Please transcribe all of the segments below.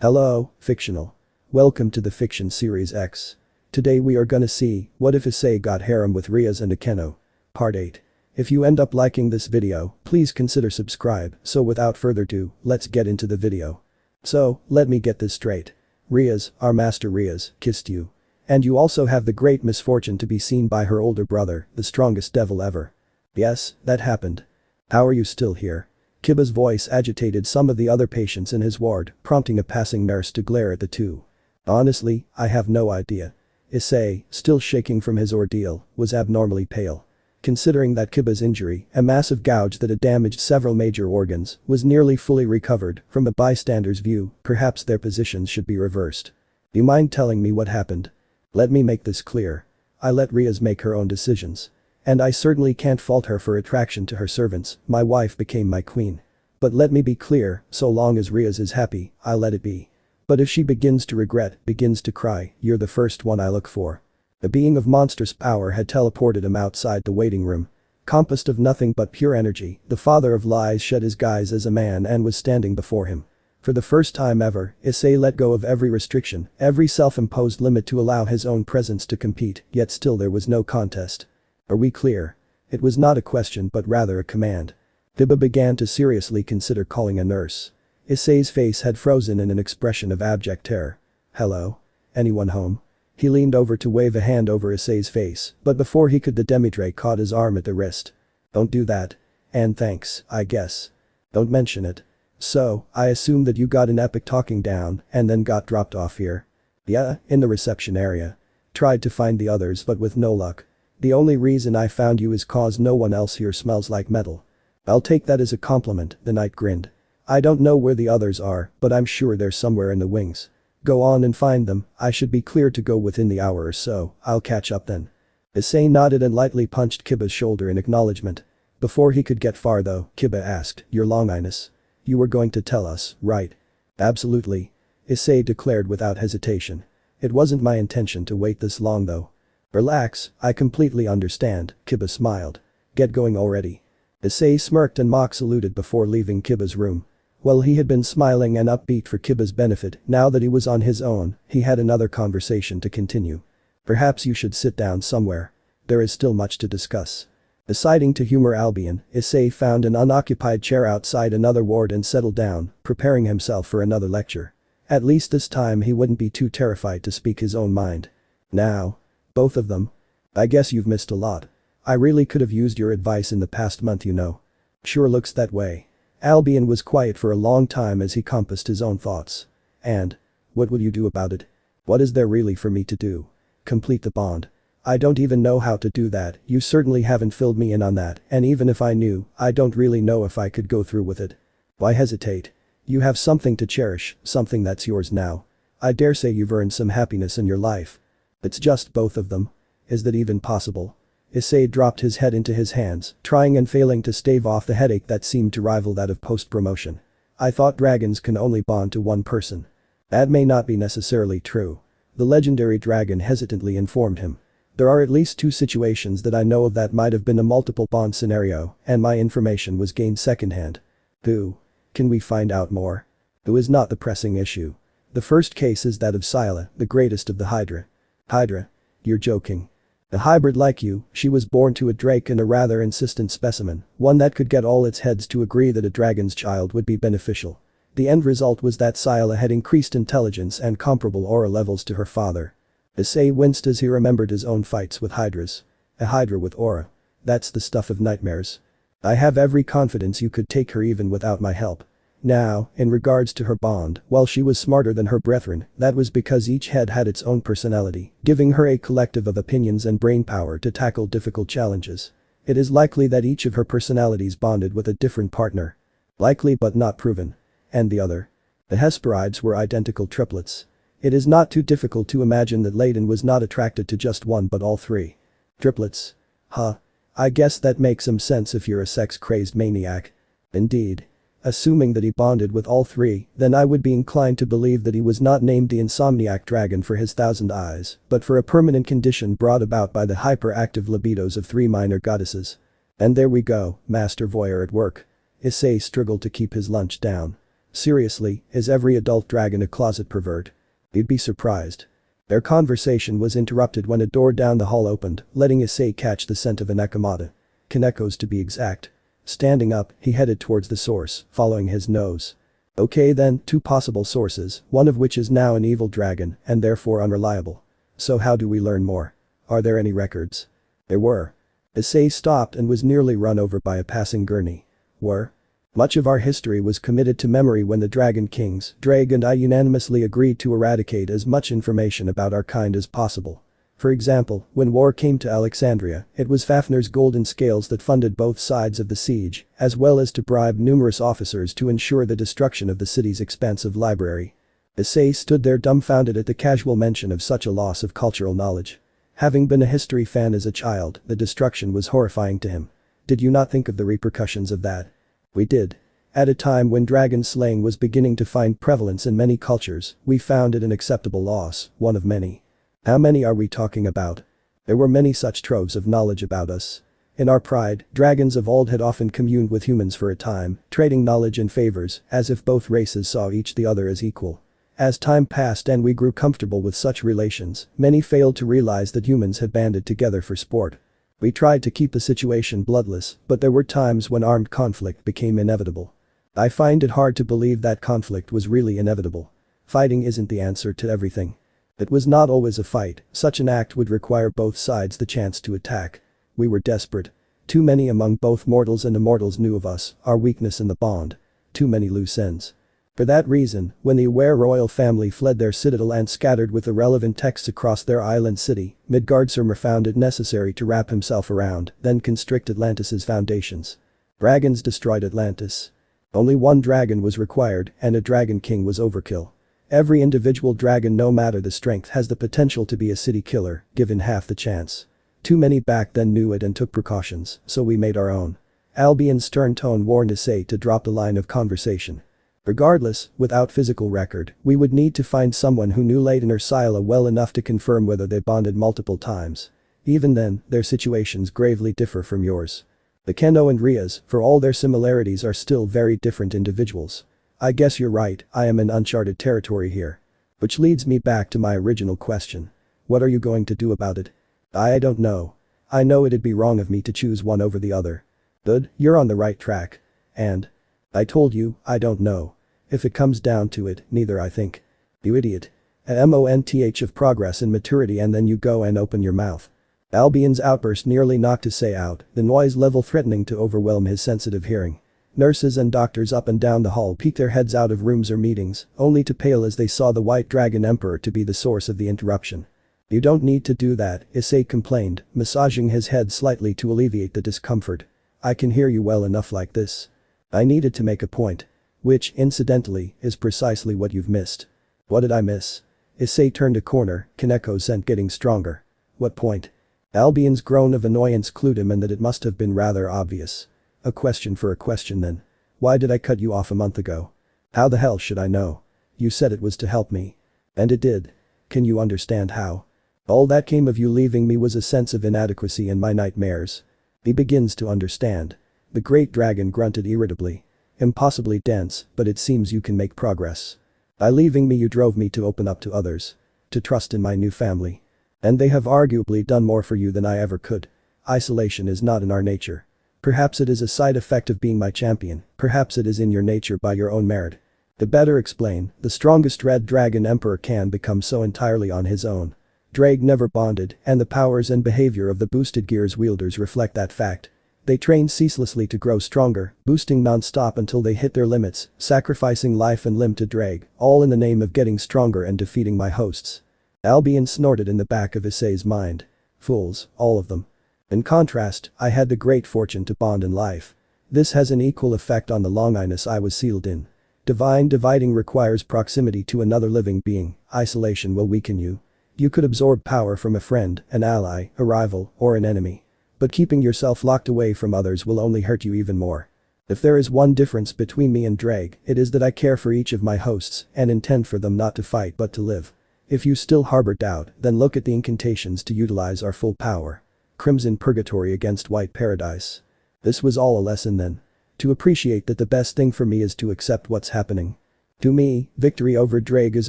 Hello, fictional. Welcome to the Fiction Series X. Today we are gonna see, what if Issei got harem with Rias and Akeno? Part 8. If you end up liking this video, please consider subscribe, so without further ado, let's get into the video. So, let me get this straight. Rias, our master Rias, kissed you. And you also have the great misfortune to be seen by her older brother, the strongest devil ever. Yes, that happened. How are you still here? Kiba's voice agitated some of the other patients in his ward, prompting a passing nurse to glare at the two. Honestly, I have no idea. Issei, still shaking from his ordeal, was abnormally pale. Considering that Kiba's injury, a massive gouge that had damaged several major organs, was nearly fully recovered, from a bystander's view, perhaps their positions should be reversed. Do you mind telling me what happened? Let me make this clear. I let Rias make her own decisions. And I certainly can't fault her for attraction to her servants, my wife became my queen. But let me be clear, so long as Rias is happy, I'll let it be. But if she begins to regret, begins to cry, you're the first one I look for. A being of monstrous power had teleported him outside the waiting room. Composed of nothing but pure energy, the father of lies shed his guise as a man and was standing before him. For the first time ever, Issei let go of every restriction, every self-imposed limit to allow his own presence to compete, yet still there was no contest. Are we clear? It was not a question but rather a command. Kiba began to seriously consider calling a nurse. Issei's face had frozen in an expression of abject terror. Hello? Anyone home? He leaned over to wave a hand over Issei's face, but before he could the Demidre caught his arm at the wrist. Don't do that. And thanks, I guess. Don't mention it. So, I assume that you got an epic talking down and then got dropped off here. Yeah, in the reception area. Tried to find the others but with no luck. The only reason I found you is cause no one else here smells like metal. I'll take that as a compliment, the knight grinned. I don't know where the others are, but I'm sure they're somewhere in the wings. Go on and find them, I should be clear to go within the hour or so, I'll catch up then. Issei nodded and lightly punched Kiba's shoulder in acknowledgement. Before he could get far though, Kiba asked, Your Long Highness. You were going to tell us, right? Absolutely. Issei declared without hesitation. It wasn't my intention to wait this long though. Relax, I completely understand, Kiba smiled. Get going already. Issei smirked and mock saluted before leaving Kiba's room. While he had been smiling and upbeat for Kiba's benefit, now that he was on his own, he had another conversation to continue. Perhaps you should sit down somewhere. There is still much to discuss. Deciding to humor Albion, Issei found an unoccupied chair outside another ward and settled down, preparing himself for another lecture. At least this time he wouldn't be too terrified to speak his own mind. Now. Both of them? I guess you've missed a lot. I really could have used your advice in the past month, you know. Sure looks that way. Albion was quiet for a long time as he compassed his own thoughts. And? What will you do about it? What is there really for me to do? Complete the bond. I don't even know how to do that, you certainly haven't filled me in on that, and even if I knew, I don't really know if I could go through with it. Why hesitate? You have something to cherish, something that's yours now. I dare say you've earned some happiness in your life. It's just both of them. Is that even possible? Issei dropped his head into his hands, trying and failing to stave off the headache that seemed to rival that of post-promotion. I thought dragons can only bond to one person. That may not be necessarily true. The legendary dragon hesitantly informed him. There are at least two situations that I know of that might have been a multiple bond scenario, and my information was gained secondhand. Who? Can we find out more? Who is not the pressing issue. The first case is that of Scylla, the greatest of the Hydra. Hydra? You're joking. A hybrid like you, she was born to a drake and a rather insistent specimen, one that could get all its heads to agree that a dragon's child would be beneficial. The end result was that Scylla had increased intelligence and comparable aura levels to her father. Issei winced as he remembered his own fights with hydras. A hydra with aura. That's the stuff of nightmares. I have every confidence you could take her even without my help. Now, in regards to her bond, while she was smarter than her brethren, that was because each head had its own personality, giving her a collective of opinions and brainpower to tackle difficult challenges. It is likely that each of her personalities bonded with a different partner. Likely but not proven. And the other? The Hesperides were identical triplets. It is not too difficult to imagine that Layden was not attracted to just one but all three. Triplets? Huh. I guess that makes some sense if you're a sex-crazed maniac. Indeed. Assuming that he bonded with all three, then I would be inclined to believe that he was not named the Insomniac Dragon for his 1,000 eyes, but for a permanent condition brought about by the hyperactive libidos of three minor goddesses. And there we go, Master Voyeur at work. Issei struggled to keep his lunch down. Seriously, is every adult dragon a closet pervert? You'd be surprised. Their conversation was interrupted when a door down the hall opened, letting Issei catch the scent of a Nakamata. Koneko's to be exact. Standing up, he headed towards the source, following his nose. Okay then, two possible sources, one of which is now an evil dragon, and therefore unreliable. So how do we learn more? Are there any records? There were. Issei stopped and was nearly run over by a passing gurney. Were? Much of our history was committed to memory when the Dragon Kings, Drag and I unanimously agreed to eradicate as much information about our kind as possible. For example, when war came to Alexandria, it was Fafnir's golden scales that funded both sides of the siege, as well as to bribe numerous officers to ensure the destruction of the city's expansive library. Issei stood there dumbfounded at the casual mention of such a loss of cultural knowledge. Having been a history fan as a child, the destruction was horrifying to him. Did you not think of the repercussions of that? We did. At a time when dragon slaying was beginning to find prevalence in many cultures, we found it an acceptable loss, one of many. How many are we talking about? There were many such troves of knowledge about us. In our pride, dragons of old had often communed with humans for a time, trading knowledge and favors, as if both races saw each the other as equal. As time passed and we grew comfortable with such relations, many failed to realize that humans had banded together for sport. We tried to keep the situation bloodless, but there were times when armed conflict became inevitable. I find it hard to believe that conflict was really inevitable. Fighting isn't the answer to everything. It was not always a fight, such an act would require both sides the chance to attack. We were desperate. Too many among both mortals and immortals knew of us, our weakness in the bond. Too many loose ends. For that reason, when the Aware royal family fled their citadel and scattered with the relevant texts across their island city, Midgardsormr found it necessary to wrap himself around, then constrict Atlantis's foundations. Dragons destroyed Atlantis. Only one dragon was required, and a dragon king was overkill. Every individual dragon, no matter the strength, has the potential to be a city killer, given half the chance. Too many back then knew it and took precautions, so we made our own. Albion's stern tone warned Issei to drop the line of conversation. Regardless, without physical record, we would need to find someone who knew Leighton or Scylla well enough to confirm whether they bonded multiple times. Even then, their situations gravely differ from yours. Akeno and Rias, for all their similarities, are still very different individuals. I guess you're right, I am in uncharted territory here. Which leads me back to my original question. What are you going to do about it? I don't know. I know it'd be wrong of me to choose one over the other. Good, you're on the right track. And? I told you, I don't know. If it comes down to it, neither I think. You idiot. A month of progress and maturity and then you go and open your mouth. Albion's outburst nearly knocked Issei out, the noise level threatening to overwhelm his sensitive hearing. Nurses and doctors up and down the hall peeked their heads out of rooms or meetings, only to pale as they saw the White Dragon Emperor to be the source of the interruption. You don't need to do that, Issei complained, massaging his head slightly to alleviate the discomfort. I can hear you well enough like this. I needed to make a point. Which, incidentally, is precisely what you've missed. What did I miss? Issei turned a corner, Koneko's scent getting stronger. What point? Albion's groan of annoyance clued him in that it must have been rather obvious. A question for a question then. Why did I cut you off a month ago? How the hell should I know? You said it was to help me. And it did. Can you understand how? All that came of you leaving me was a sense of inadequacy in my nightmares. He begins to understand. The great dragon grunted irritably. Impossibly dense, but it seems you can make progress. By leaving me you drove me to open up to others. To trust in my new family. And they have arguably done more for you than I ever could. Isolation is not in our nature. Perhaps it is a side effect of being my champion, perhaps it is in your nature by your own merit. To better explain, the strongest Red Dragon Emperor can become so entirely on his own. Drag never bonded, and the powers and behavior of the boosted gears wielders reflect that fact. They train ceaselessly to grow stronger, boosting non-stop until they hit their limits, sacrificing life and limb to drag, all in the name of getting stronger and defeating my hosts. Albion snorted in the back of Issei's mind. Fools, all of them. In contrast, I had the great fortune to bond in life. This has an equal effect on the longiness I was sealed in. Divine dividing requires proximity to another living being, isolation will weaken you. You could absorb power from a friend, an ally, a rival, or an enemy. But keeping yourself locked away from others will only hurt you even more. If there is one difference between me and Drag, it is that I care for each of my hosts and intend for them not to fight but to live. If you still harbor doubt, then look at the incantations to utilize our full power. Crimson Purgatory against White Paradise. This was all a lesson then. To appreciate that the best thing for me is to accept what's happening. To me, victory over Drake is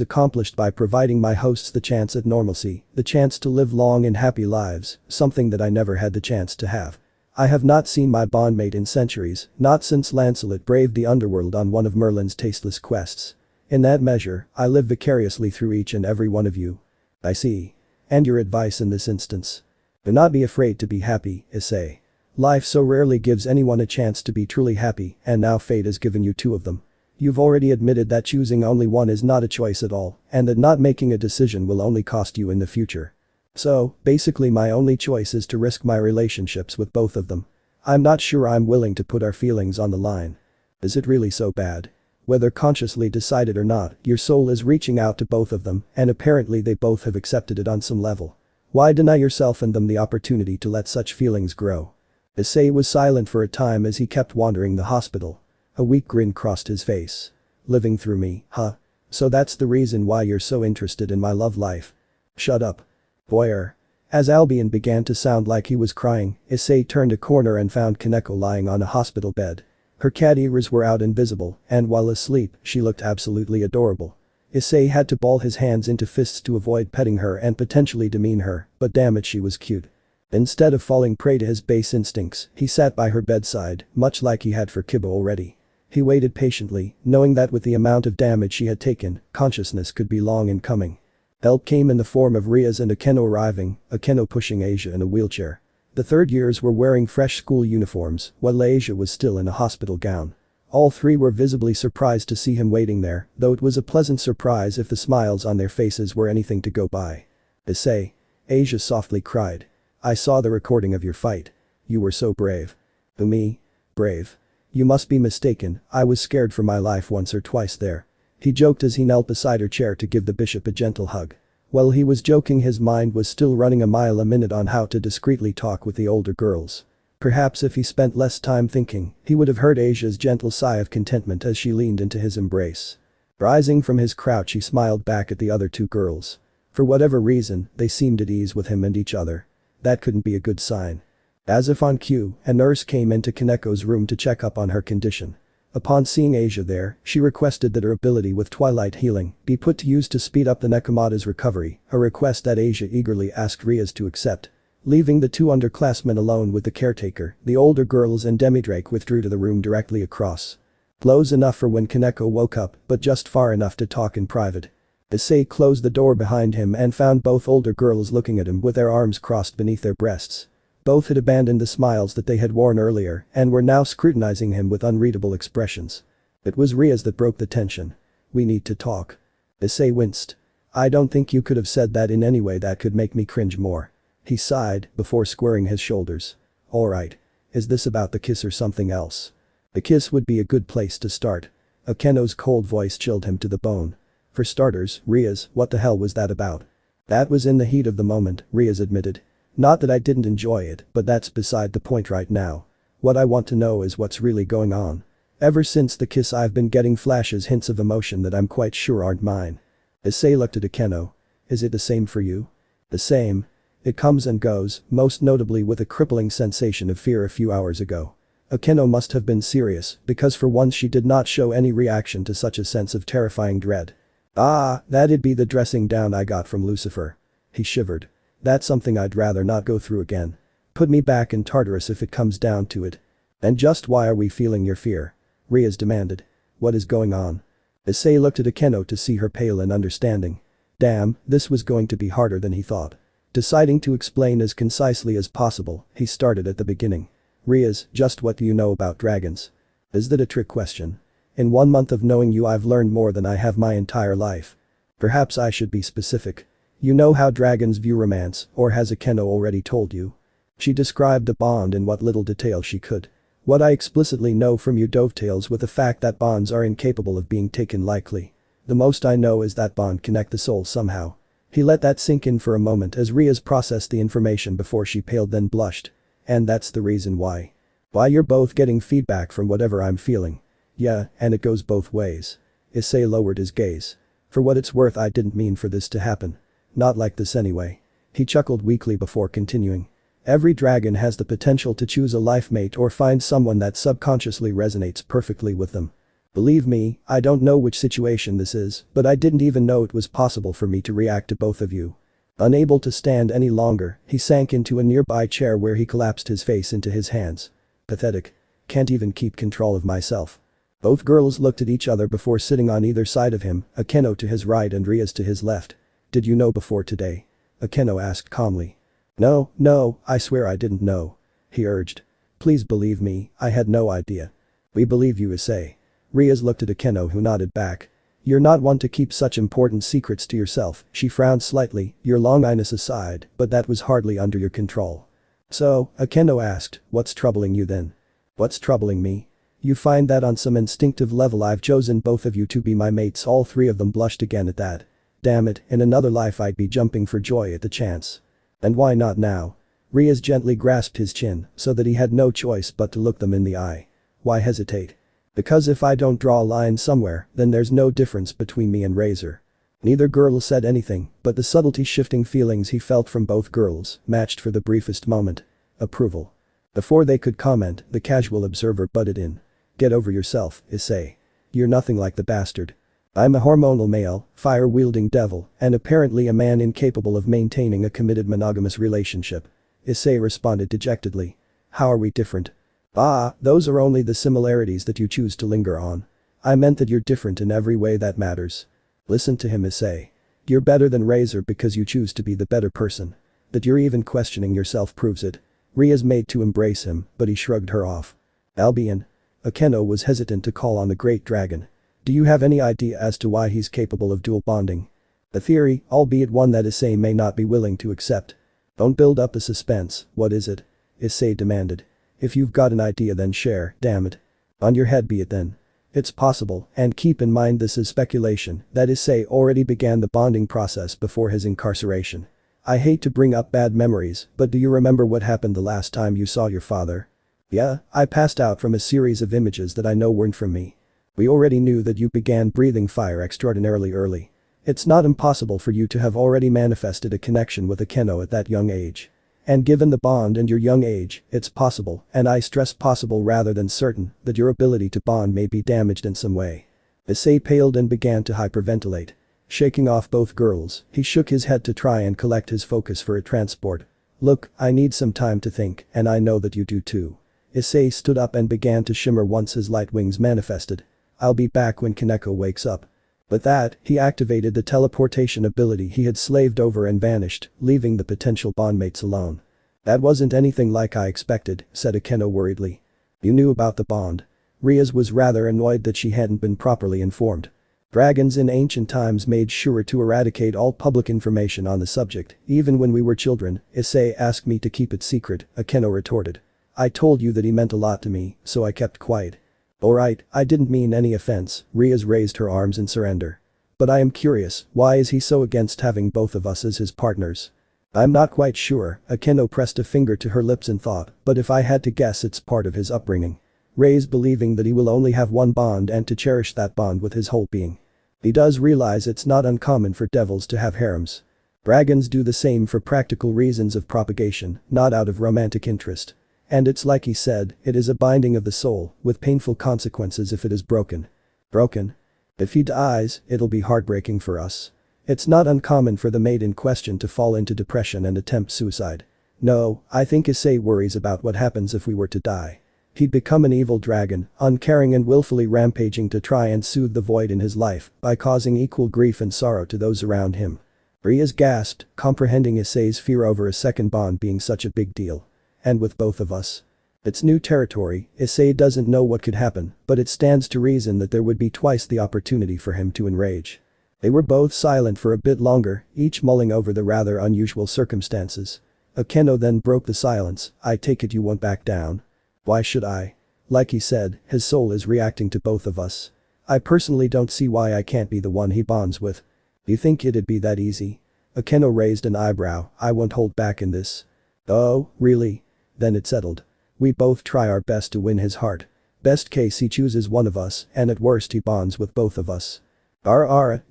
accomplished by providing my hosts the chance at normalcy, the chance to live long and happy lives, something that I never had the chance to have. I have not seen my bondmate in centuries, not since Lancelot braved the underworld on one of Merlin's tasteless quests. In that measure, I live vicariously through each and every one of you. I see. And your advice in this instance? Do not be afraid to be happy, Issei. Life so rarely gives anyone a chance to be truly happy, and now fate has given you two of them. You've already admitted that choosing only one is not a choice at all, and that not making a decision will only cost you in the future. So, basically my only choice is to risk my relationships with both of them. I'm not sure I'm willing to put our feelings on the line. Is it really so bad? Whether consciously decided or not, your soul is reaching out to both of them, and apparently they both have accepted it on some level. Why deny yourself and them the opportunity to let such feelings grow? Issei was silent for a time as he kept wandering the hospital. A weak grin crossed his face. Living through me, huh? So that's the reason why you're so interested in my love life. Shut up. Boyer. As Albion began to sound like he was crying, Issei turned a corner and found Koneko lying on a hospital bed. Her cat ears were out and visible, and while asleep, she looked absolutely adorable. Issei had to ball his hands into fists to avoid petting her and potentially demean her, but damn it, she was cute. Instead of falling prey to his base instincts, he sat by her bedside, much like he had for Kiba already. He waited patiently, knowing that with the amount of damage she had taken, consciousness could be long in coming. Help came in the form of Rias and Akeno arriving, Akeno pushing Asia in a wheelchair. The third years were wearing fresh school uniforms, while Asia was still in a hospital gown. All three were visibly surprised to see him waiting there, though it was a pleasant surprise if the smiles on their faces were anything to go by. Issei. Asia softly cried. I saw the recording of your fight. You were so brave. Me? Brave? You must be mistaken, I was scared for my life once or twice there. He joked as he knelt beside her chair to give the bishop a gentle hug. While he was joking, his mind was still running a mile a minute on how to discreetly talk with the older girls. Perhaps if he spent less time thinking, he would have heard Asia's gentle sigh of contentment as she leaned into his embrace. Rising from his crouch, he smiled back at the other two girls. For whatever reason, they seemed at ease with him and each other. That couldn't be a good sign. As if on cue, a nurse came into Koneko's room to check up on her condition. Upon seeing Asia there, she requested that her ability with Twilight Healing be put to use to speed up the Nekomata's recovery, a request that Asia eagerly asked Rias to accept. Leaving the two underclassmen alone with the caretaker, the older girls and Demidrake withdrew to the room directly across. Close enough for when Koneko woke up, but just far enough to talk in private. Issei closed the door behind him and found both older girls looking at him with their arms crossed beneath their breasts. Both had abandoned the smiles that they had worn earlier and were now scrutinizing him with unreadable expressions. It was Rias that broke the tension. We need to talk. Issei winced. I don't think you could have said that in any way that could make me cringe more. He sighed before squaring his shoulders. Alright. Is this about the kiss or something else? The kiss would be a good place to start. Akeno's cold voice chilled him to the bone. For starters, Rias, what the hell was that about? That was in the heat of the moment, Rias admitted. Not that I didn't enjoy it, but that's beside the point right now. What I want to know is what's really going on. Ever since the kiss I've been getting flashes, hints of emotion that I'm quite sure aren't mine. Issei looked at Akeno. Is it the same for you? The same. It comes and goes, most notably with a crippling sensation of fear a few hours ago. Akeno must have been serious, because for once she did not show any reaction to such a sense of terrifying dread. Ah, that'd be the dressing down I got from Lucifer. He shivered. That's something I'd rather not go through again. Put me back in Tartarus if it comes down to it. And just why are we feeling your fear? Rias demanded. What is going on? Issei looked at Akeno to see her pale in understanding. Damn, this was going to be harder than he thought. Deciding to explain as concisely as possible, he started at the beginning. Rias, just what do you know about dragons? Is that a trick question? In 1 month of knowing you, I've learned more than I have my entire life. Perhaps I should be specific. You know how dragons view romance, or has Akeno already told you? She described the bond in what little detail she could. What I explicitly know from you dovetails with the fact that bonds are incapable of being taken lightly. The most I know is that bond connect the soul somehow. He let that sink in for a moment as Rias processed the information before she paled then blushed. And that's the reason why. Why you're both getting feedback from whatever I'm feeling. Yeah, and it goes both ways. Issei lowered his gaze. For what it's worth, I didn't mean for this to happen. Not like this anyway. He chuckled weakly before continuing. Every dragon has the potential to choose a life mate or find someone that subconsciously resonates perfectly with them. Believe me, I don't know which situation this is, but I didn't even know it was possible for me to react to both of you. Unable to stand any longer, he sank into a nearby chair where he collapsed his face into his hands. Pathetic. Can't even keep control of myself. Both girls looked at each other before sitting on either side of him, Akeno to his right and Rias to his left. Did you know before today? Akeno asked calmly. No, I swear I didn't know. He urged. Please believe me, I had no idea. We believe you, Issei. Rias looked at Akeno, who nodded back. You're not one to keep such important secrets to yourself, she frowned slightly, your long-eyedness aside, but that was hardly under your control. So, Akeno asked, what's troubling you then? What's troubling me? You find that on some instinctive level I've chosen both of you to be my mates. All three of them blushed again at that. Damn it, in another life I'd be jumping for joy at the chance. And why not now? Rias gently grasped his chin so that he had no choice but to look them in the eye. Why hesitate? Because if I don't draw a line somewhere, then there's no difference between me and Razor. Neither girl said anything, but the subtlety shifting feelings he felt from both girls matched for the briefest moment. Approval. Before they could comment, the casual observer butted in. Get over yourself, Issei. You're nothing like the bastard. I'm a hormonal male, fire-wielding devil, and apparently a man incapable of maintaining a committed monogamous relationship. Issei responded dejectedly. How are we different? Ah, those are only the similarities that you choose to linger on. I meant that you're different in every way that matters. Listen to him, Issei. You're better than Razor because you choose to be the better person. That you're even questioning yourself proves it. Rias made to embrace him, but he shrugged her off. Albion. Akeno was hesitant to call on the great dragon. Do you have any idea as to why he's capable of dual bonding? A theory, albeit one that Issei may not be willing to accept. Don't build up the suspense, what is it? Issei demanded. If you've got an idea then share, damn it. On your head be it then. It's possible, and keep in mind this is speculation, that Issei already began the bonding process before his incarceration. I hate to bring up bad memories, but do you remember what happened the last time you saw your father? Yeah, I passed out from a series of images that I know weren't from me. We already knew that you began breathing fire extraordinarily early. It's not impossible for you to have already manifested a connection with Akeno at that young age. And given the bond and your young age, it's possible, and I stress possible rather than certain, that your ability to bond may be damaged in some way. Issei paled and began to hyperventilate. Shaking off both girls, he shook his head to try and collect his focus for a transport. Look, I need some time to think, and I know that you do too. Issei stood up and began to shimmer once his light wings manifested. I'll be back when Koneko wakes up. With that, he activated the teleportation ability he had slaved over and vanished, leaving the potential bondmates alone. That wasn't anything like I expected, said Akeno worriedly. You knew about the bond. Rias was rather annoyed that she hadn't been properly informed. Dragons in ancient times made sure to eradicate all public information on the subject, even when we were children. Issei asked me to keep it secret, Akeno retorted. I told you that he meant a lot to me, so I kept quiet. Alright, I didn't mean any offense, Rias raised her arms in surrender. But I am curious, why is he so against having both of us as his partners? I'm not quite sure, Akeno pressed a finger to her lips in thought, but if I had to guess it's part of his upbringing. Ray's believing that he will only have one bond and to cherish that bond with his whole being. He does realize it's not uncommon for devils to have harems. Dragons do the same for practical reasons of propagation, not out of romantic interest. And it's like he said, it is a binding of the soul, with painful consequences if it is broken. Broken? If he dies, it'll be heartbreaking for us. It's not uncommon for the mate in question to fall into depression and attempt suicide. No, I think Issei worries about what happens if we were to die. He'd become an evil dragon, uncaring and willfully rampaging to try and soothe the void in his life by causing equal grief and sorrow to those around him. Rias gasped, comprehending Issei's fear over a second bond being such a big deal. And with both of us. It's new territory, Issei doesn't know what could happen, but it stands to reason that there would be twice the opportunity for him to enrage. They were both silent for a bit longer, each mulling over the rather unusual circumstances. Akeno then broke the silence, I take it you won't back down. Why should I? Like he said, his soul is reacting to both of us. I personally don't see why I can't be the one he bonds with. You think it'd be that easy? Akeno raised an eyebrow, I won't hold back in this. Oh, really? Then it's settled. We both try our best to win his heart. Best case he chooses one of us, and at worst he bonds with both of us.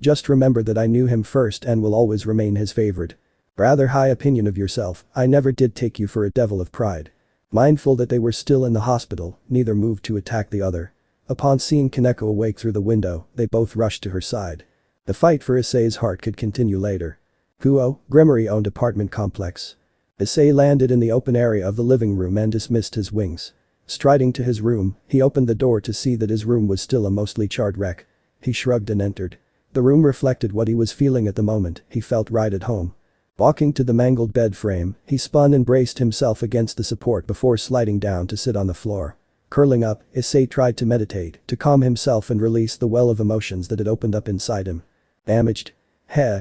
Just remember that I knew him first and will always remain his favorite. Rather high opinion of yourself, I never did take you for a devil of pride. Mindful that they were still in the hospital, neither moved to attack the other. Upon seeing Koneko awake through the window, they both rushed to her side. The fight for Issei's heart could continue later. Gremory-owned apartment complex. Issei landed in the open area of the living room and dismissed his wings. Striding to his room, he opened the door to see that his room was still a mostly charred wreck. He shrugged and entered. The room reflected what he was feeling at the moment. He felt right at home. Walking to the mangled bed frame, he spun and braced himself against the support before sliding down to sit on the floor. Curling up, Issei tried to meditate, to calm himself and release the well of emotions that had opened up inside him. Damaged?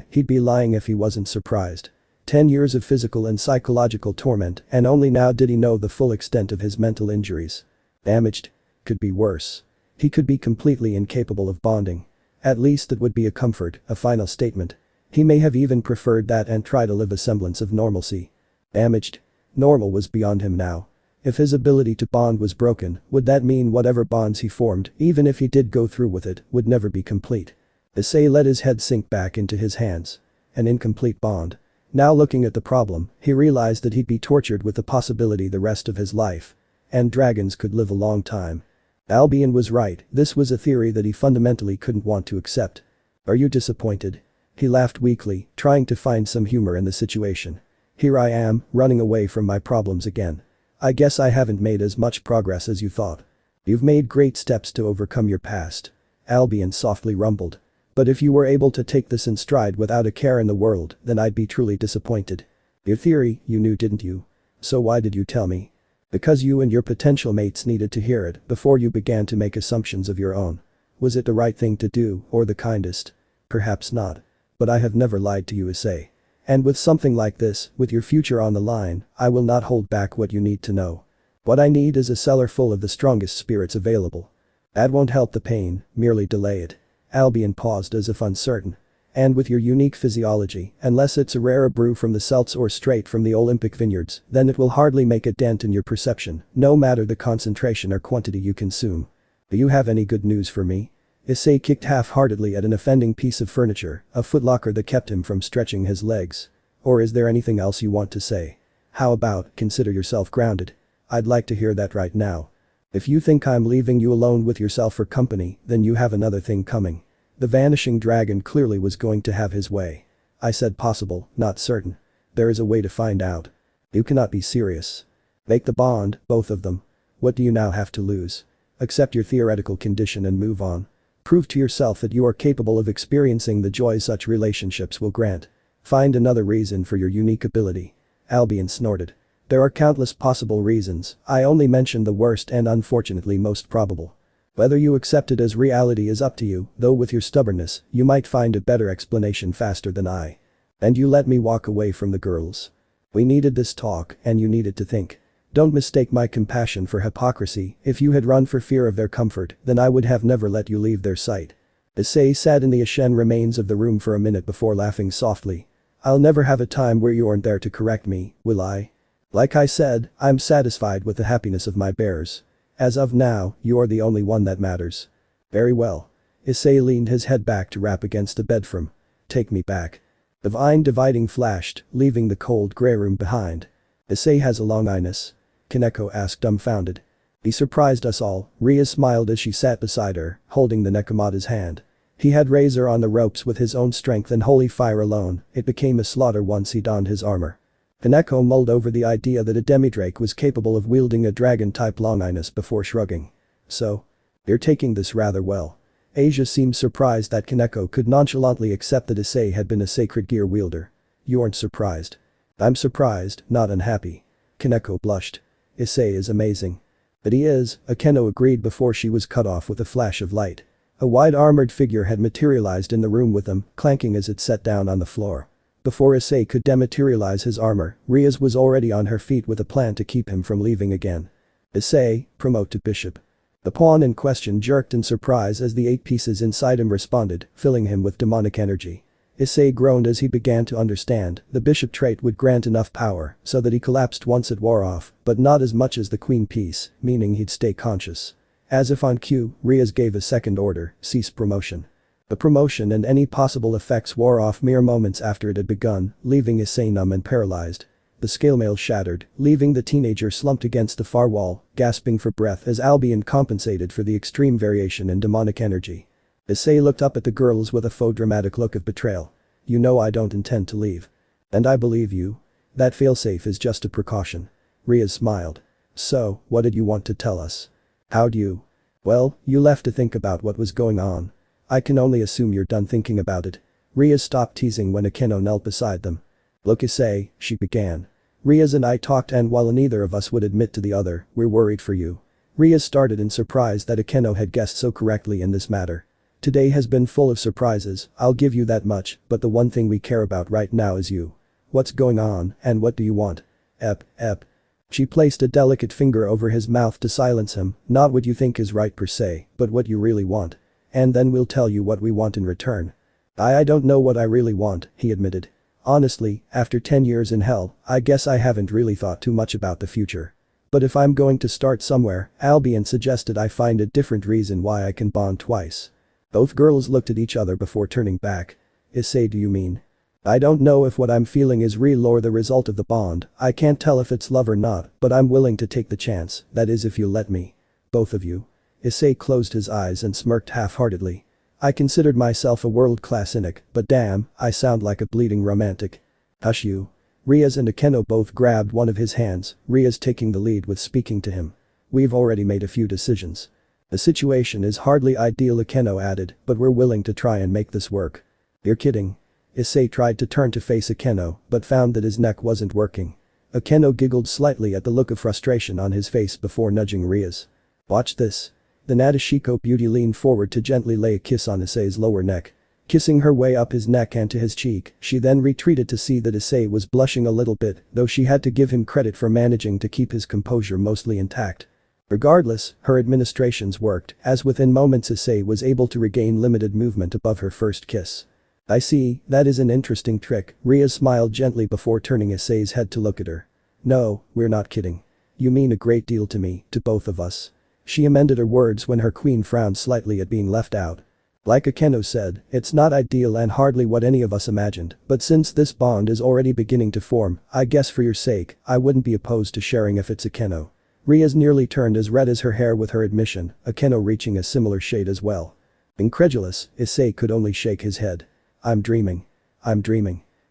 He'd be lying if he wasn't surprised. 10 years of physical and psychological torment, and only now did he know the full extent of his mental injuries. Damaged? Could be worse. He could be completely incapable of bonding. At least that would be a comfort, a final statement. He may have even preferred that and try to live a semblance of normalcy. Damaged? Normal was beyond him now. If his ability to bond was broken, would that mean whatever bonds he formed, even if he did go through with it, would never be complete? Issei let his head sink back into his hands. An incomplete bond. Now looking at the problem, he realized that he'd be tortured with the possibility the rest of his life. And dragons could live a long time. Albion was right, this was a theory that he fundamentally couldn't want to accept. Are you disappointed? He laughed weakly, trying to find some humor in the situation. Here I am, running away from my problems again. I guess I haven't made as much progress as you thought. You've made great steps to overcome your past. Albion softly rumbled. But if you were able to take this in stride without a care in the world, then I'd be truly disappointed. Your theory, you knew, didn't you? So why did you tell me? Because you and your potential mates needed to hear it before you began to make assumptions of your own. Was it the right thing to do, or the kindest? Perhaps not. But I have never lied to you, Issei. And with something like this, with your future on the line, I will not hold back what you need to know. What I need is a cellar full of the strongest spirits available. That won't help the pain, merely delay it. Albion paused as if uncertain. And with your unique physiology, unless it's a rare brew from the Celts or straight from the Olympic vineyards, then it will hardly make a dent in your perception, no matter the concentration or quantity you consume. Do you have any good news for me? Issei kicked half-heartedly at an offending piece of furniture, a footlocker that kept him from stretching his legs. Or is there anything else you want to say? How about, consider yourself grounded? I'd like to hear that right now. If you think I'm leaving you alone with yourself for company, then you have another thing coming. The vanishing dragon clearly was going to have his way. I said possible, not certain. There is a way to find out. You cannot be serious. Make the bond, both of them. What do you now have to lose? Accept your theoretical condition and move on. Prove to yourself that you are capable of experiencing the joy such relationships will grant. Find another reason for your unique ability. Albion snorted. There are countless possible reasons, I only mentioned the worst and unfortunately most probable. Whether you accept it as reality is up to you, though with your stubbornness, you might find a better explanation faster than I. And you let me walk away from the girls. We needed this talk, and you needed to think. Don't mistake my compassion for hypocrisy. If you had run for fear of their comfort, then I would have never let you leave their sight. Issei sat in the ashen remains of the room for a minute before laughing softly. I'll never have a time where you aren't there to correct me, will I? Like I said, I'm satisfied with the happiness of my bears. As of now, you are the only one that matters. Very well. Issei leaned his head back to rap against the bed frame. Take me back. The vine dividing flashed, leaving the cold grey room behind. Issei has a long illness? Koneko asked dumbfounded. He surprised us all, Rias smiled as she sat beside her, holding the Nekomata's hand. He had Razor on the ropes with his own strength and holy fire alone, it became a slaughter once he donned his armor. Koneko mulled over the idea that a demidrake was capable of wielding a dragon-type longinus before shrugging. So? You're taking this rather well. Asia seemed surprised that Koneko could nonchalantly accept that Issei had been a sacred gear wielder. You aren't surprised. I'm surprised, not unhappy. Koneko blushed. Issei is amazing. But he is, Akeno agreed before she was cut off with a flash of light. A wide armored figure had materialized in the room with them, clanking as it sat down on the floor. Before Issei could dematerialize his armor, Rias was already on her feet with a plan to keep him from leaving again. Issei, promote to bishop. The pawn in question jerked in surprise as the 8 pieces inside him responded, filling him with demonic energy. Issei groaned as he began to understand, the bishop trait would grant enough power so that he collapsed once it wore off, but not as much as the queen piece, meaning he'd stay conscious. As if on cue, Rias gave a second order, cease promotion. The promotion and any possible effects wore off mere moments after it had begun, leaving Issei numb and paralyzed. The scale mail shattered, leaving the teenager slumped against the far wall, gasping for breath as Albion compensated for the extreme variation in demonic energy. Issei looked up at the girls with a faux dramatic look of betrayal. "You know I don't intend to leave. And I believe you. That failsafe is just a precaution." Rias smiled. "So, what did you want to tell us? How'd you? Well, you left to think about what was going on. I can only assume you're done thinking about it." Rias stopped teasing when Akeno knelt beside them. "Look Issei," she began. "Rias and I talked and while neither of us would admit to the other, we're worried for you." Rias started in surprise that Akeno had guessed so correctly in this matter. "Today has been full of surprises, I'll give you that much, but the one thing we care about right now is you. What's going on and what do you want?" Ep. She placed a delicate finger over his mouth to silence him, "Not what you think is right per se, but what you really want. And then we'll tell you what we want in return." I don't know what I really want," he admitted. "Honestly, after 10 years in hell, I guess I haven't really thought too much about the future. But if I'm going to start somewhere, Albion suggested I find a different reason why I can bond twice." Both girls looked at each other before turning back. "Issei, do you mean?" "I don't know if what I'm feeling is real or the result of the bond, I can't tell if it's love or not, but I'm willing to take the chance, that is if you'll let me. Both of you." Issei closed his eyes and smirked half-heartedly. "I considered myself a world-class cynic, but damn, I sound like a bleeding romantic." "Hush you." Rias and Akeno both grabbed one of his hands, Rias taking the lead with speaking to him. "We've already made a few decisions. The situation is hardly ideal," Akeno added, "but we're willing to try and make this work." "You're kidding." Issei tried to turn to face Akeno, but found that his neck wasn't working. Akeno giggled slightly at the look of frustration on his face before nudging Rias. "Watch this." The Nadeshiko beauty leaned forward to gently lay a kiss on Issei's lower neck. Kissing her way up his neck and to his cheek, she then retreated to see that Issei was blushing a little bit, though she had to give him credit for managing to keep his composure mostly intact. Regardless, her administrations worked, as within moments Issei was able to regain limited movement above her first kiss. "I see, that is an interesting trick," Rias smiled gently before turning Issei's head to look at her. "No, we're not kidding. You mean a great deal to me, to both of us." She amended her words when her queen frowned slightly at being left out. "Like Akeno said, it's not ideal and hardly what any of us imagined, but since this bond is already beginning to form, I guess for your sake, I wouldn't be opposed to sharing if it's Akeno." Rias nearly turned as red as her hair with her admission, Akeno reaching a similar shade as well. Incredulous, Issei could only shake his head. I'm dreaming.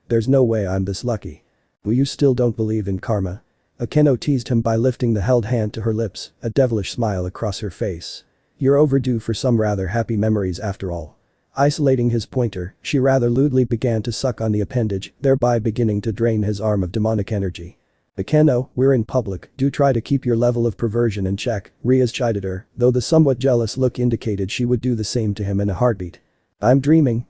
There's no way I'm this lucky." "Well, you still don't believe in karma?" Akeno teased him by lifting the held hand to her lips, a devilish smile across her face. "You're overdue for some rather happy memories after all." Isolating his pointer, she rather lewdly began to suck on the appendage, thereby beginning to drain his arm of demonic energy. "Akeno, we're in public, do try to keep your level of perversion in check," Rias chided her, though the somewhat jealous look indicated she would do the same to him in a heartbeat. I'm dreaming,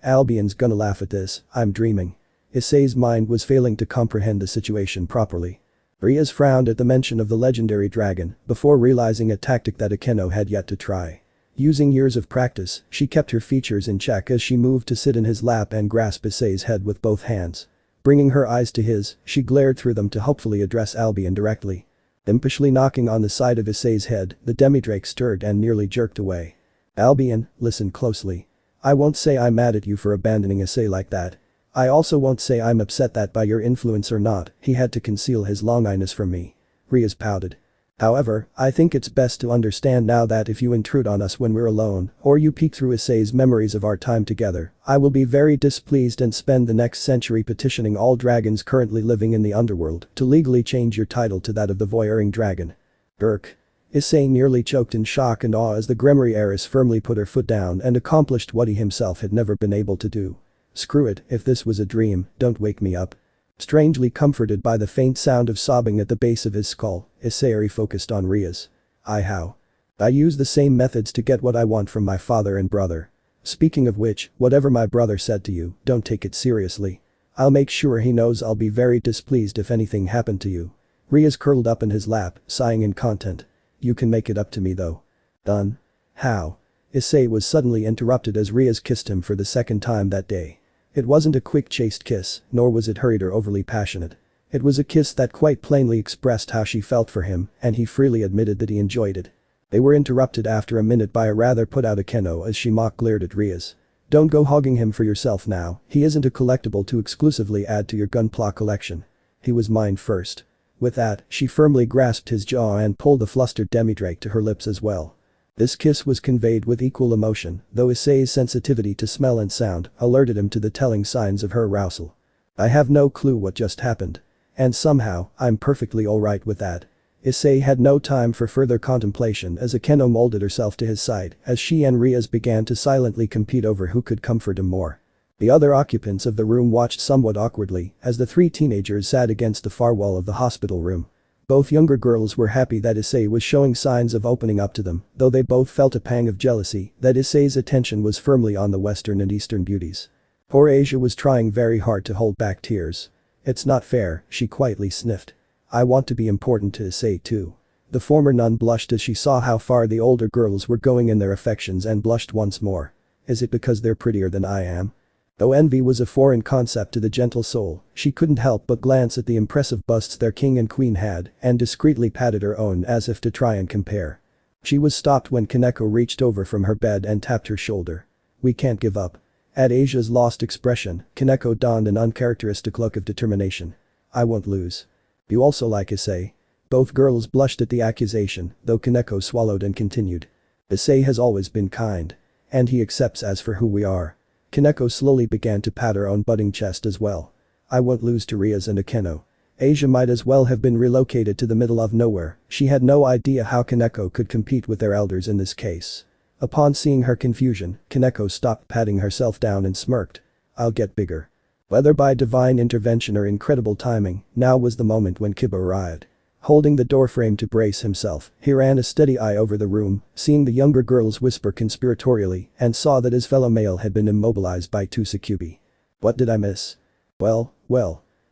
Albion's gonna laugh at this, I'm dreaming." Issei's mind was failing to comprehend the situation properly. Rias frowned at the mention of the legendary dragon, before realizing a tactic that Akeno had yet to try. Using years of practice, she kept her features in check as she moved to sit in his lap and grasp Issei's head with both hands. Bringing her eyes to his, she glared through them to hopefully address Albion directly. Impishly knocking on the side of Issei's head, the demidrake stirred and nearly jerked away. "Albion, listen closely. I won't say I'm mad at you for abandoning Issei like that. I also won't say I'm upset that by your influence or not, he had to conceal his longiness from me." Rias pouted. "However, I think it's best to understand now that if you intrude on us when we're alone, or you peek through Issei's memories of our time together, I will be very displeased and spend the next century petitioning all dragons currently living in the underworld to legally change your title to that of the voyeuring dragon." Irk. Issei nearly choked in shock and awe as the Gremory heiress firmly put her foot down and accomplished what he himself had never been able to do. "Screw it, if this was a dream, don't wake me up." Strangely comforted by the faint sound of sobbing at the base of his skull, Issei refocused on Rias. "How? I use the same methods to get what I want from my father and brother. Speaking of which, whatever my brother said to you, don't take it seriously. I'll make sure he knows I'll be very displeased if anything happened to you." Rias curled up in his lap, sighing in content. "You can make it up to me though." "Done." "How?" Issei was suddenly interrupted as Rias kissed him for the second time that day. It wasn't a quick chaste kiss, nor was it hurried or overly passionate. It was a kiss that quite plainly expressed how she felt for him, and he freely admitted that he enjoyed it. They were interrupted after a minute by a rather put-out Akeno as she mock-glared at Rias. "Don't go hogging him for yourself now, he isn't a collectible to exclusively add to your gunpla collection." He was mine first. With that, she firmly grasped his jaw and pulled the flustered demidrake to her lips as well. This kiss was conveyed with equal emotion, though Issei's sensitivity to smell and sound alerted him to the telling signs of her arousal. I have no clue what just happened. And somehow, I'm perfectly alright with that. Issei had no time for further contemplation as Akeno molded herself to his side as she and Rias began to silently compete over who could comfort him more. The other occupants of the room watched somewhat awkwardly as the three teenagers sat against the far wall of the hospital room. Both younger girls were happy that Issei was showing signs of opening up to them, though they both felt a pang of jealousy that Issei's attention was firmly on the Western and Eastern beauties. Poor Asia was trying very hard to hold back tears. It's not fair, she quietly sniffed. I want to be important to Issei too. The former nun blushed as she saw how far the older girls were going in their affections and blushed once more. Is it because they're prettier than I am? Though envy was a foreign concept to the gentle soul, she couldn't help but glance at the impressive busts their king and queen had and discreetly patted her own as if to try and compare. She was stopped when Koneko reached over from her bed and tapped her shoulder. We can't give up. At Asia's lost expression, Koneko donned an uncharacteristic look of determination. I won't lose. You also like Issei? Both girls blushed at the accusation, though Koneko swallowed and continued. Issei has always been kind. And he accepts us for who we are. Koneko slowly began to pat her own budding chest as well. I won't lose to Rias and Akeno. Asia might as well have been relocated to the middle of nowhere, she had no idea how Koneko could compete with their elders in this case. Upon seeing her confusion, Koneko stopped patting herself down and smirked. I'll get bigger. Whether by divine intervention or incredible timing, now was the moment when Kiba arrived. Holding the doorframe to brace himself, he ran a steady eye over the room, seeing the younger girls whisper conspiratorially and saw that his fellow male had been immobilized by two succubi. What did I miss? Well.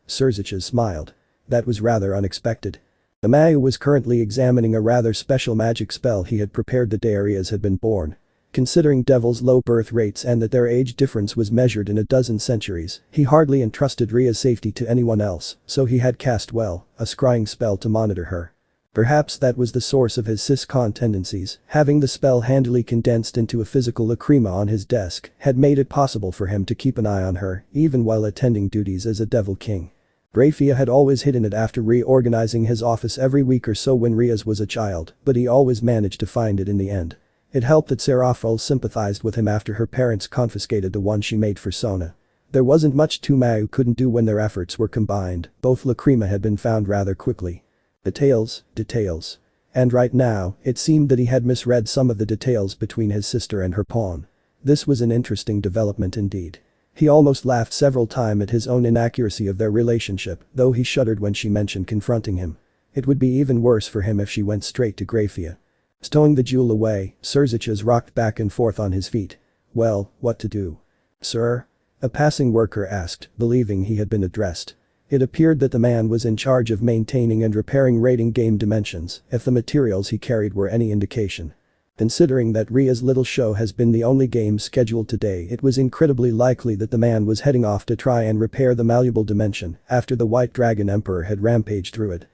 Surziches smiled. That was rather unexpected. The Mayu was currently examining a rather special magic spell he had prepared the day Rias had been born. Considering devils' low birth rates and that their age difference was measured in a dozen centuries, he hardly entrusted Ria's safety to anyone else, so he had cast a scrying spell to monitor her. Perhaps that was the source of his cis-con tendencies, having the spell handily condensed into a physical lacrima on his desk had made it possible for him to keep an eye on her, even while attending duties as a devil king. Grafia had always hidden it after reorganizing his office every week or so when Rias was a child, but he always managed to find it in the end. It helped that Seraphil sympathized with him after her parents confiscated the one she made for Sona. There wasn't much two Mayu couldn't do when their efforts were combined, both lacrima had been found rather quickly. Details. And right now, it seemed that he had misread some of the details between his sister and her pawn. This was an interesting development indeed. He almost laughed several times at his own inaccuracy of their relationship, though he shuddered when she mentioned confronting him. It would be even worse for him if she went straight to Grafia. Stowing the jewel away, Surziches rocked back and forth on his feet. Well, what to do? Sir? A passing worker asked, believing he had been addressed. It appeared that the man was in charge of maintaining and repairing raiding game dimensions, if the materials he carried were any indication. Considering that Ria's little show has been the only game scheduled today, it was incredibly likely that the man was heading off to try and repair the malleable dimension after the White Dragon Emperor had rampaged through it.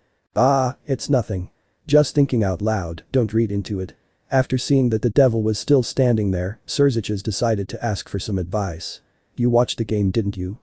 It's nothing. Just thinking out loud, don't read into it. After seeing that the devil was still standing there, Surziches decided to ask for some advice. You watched the game, didn't you?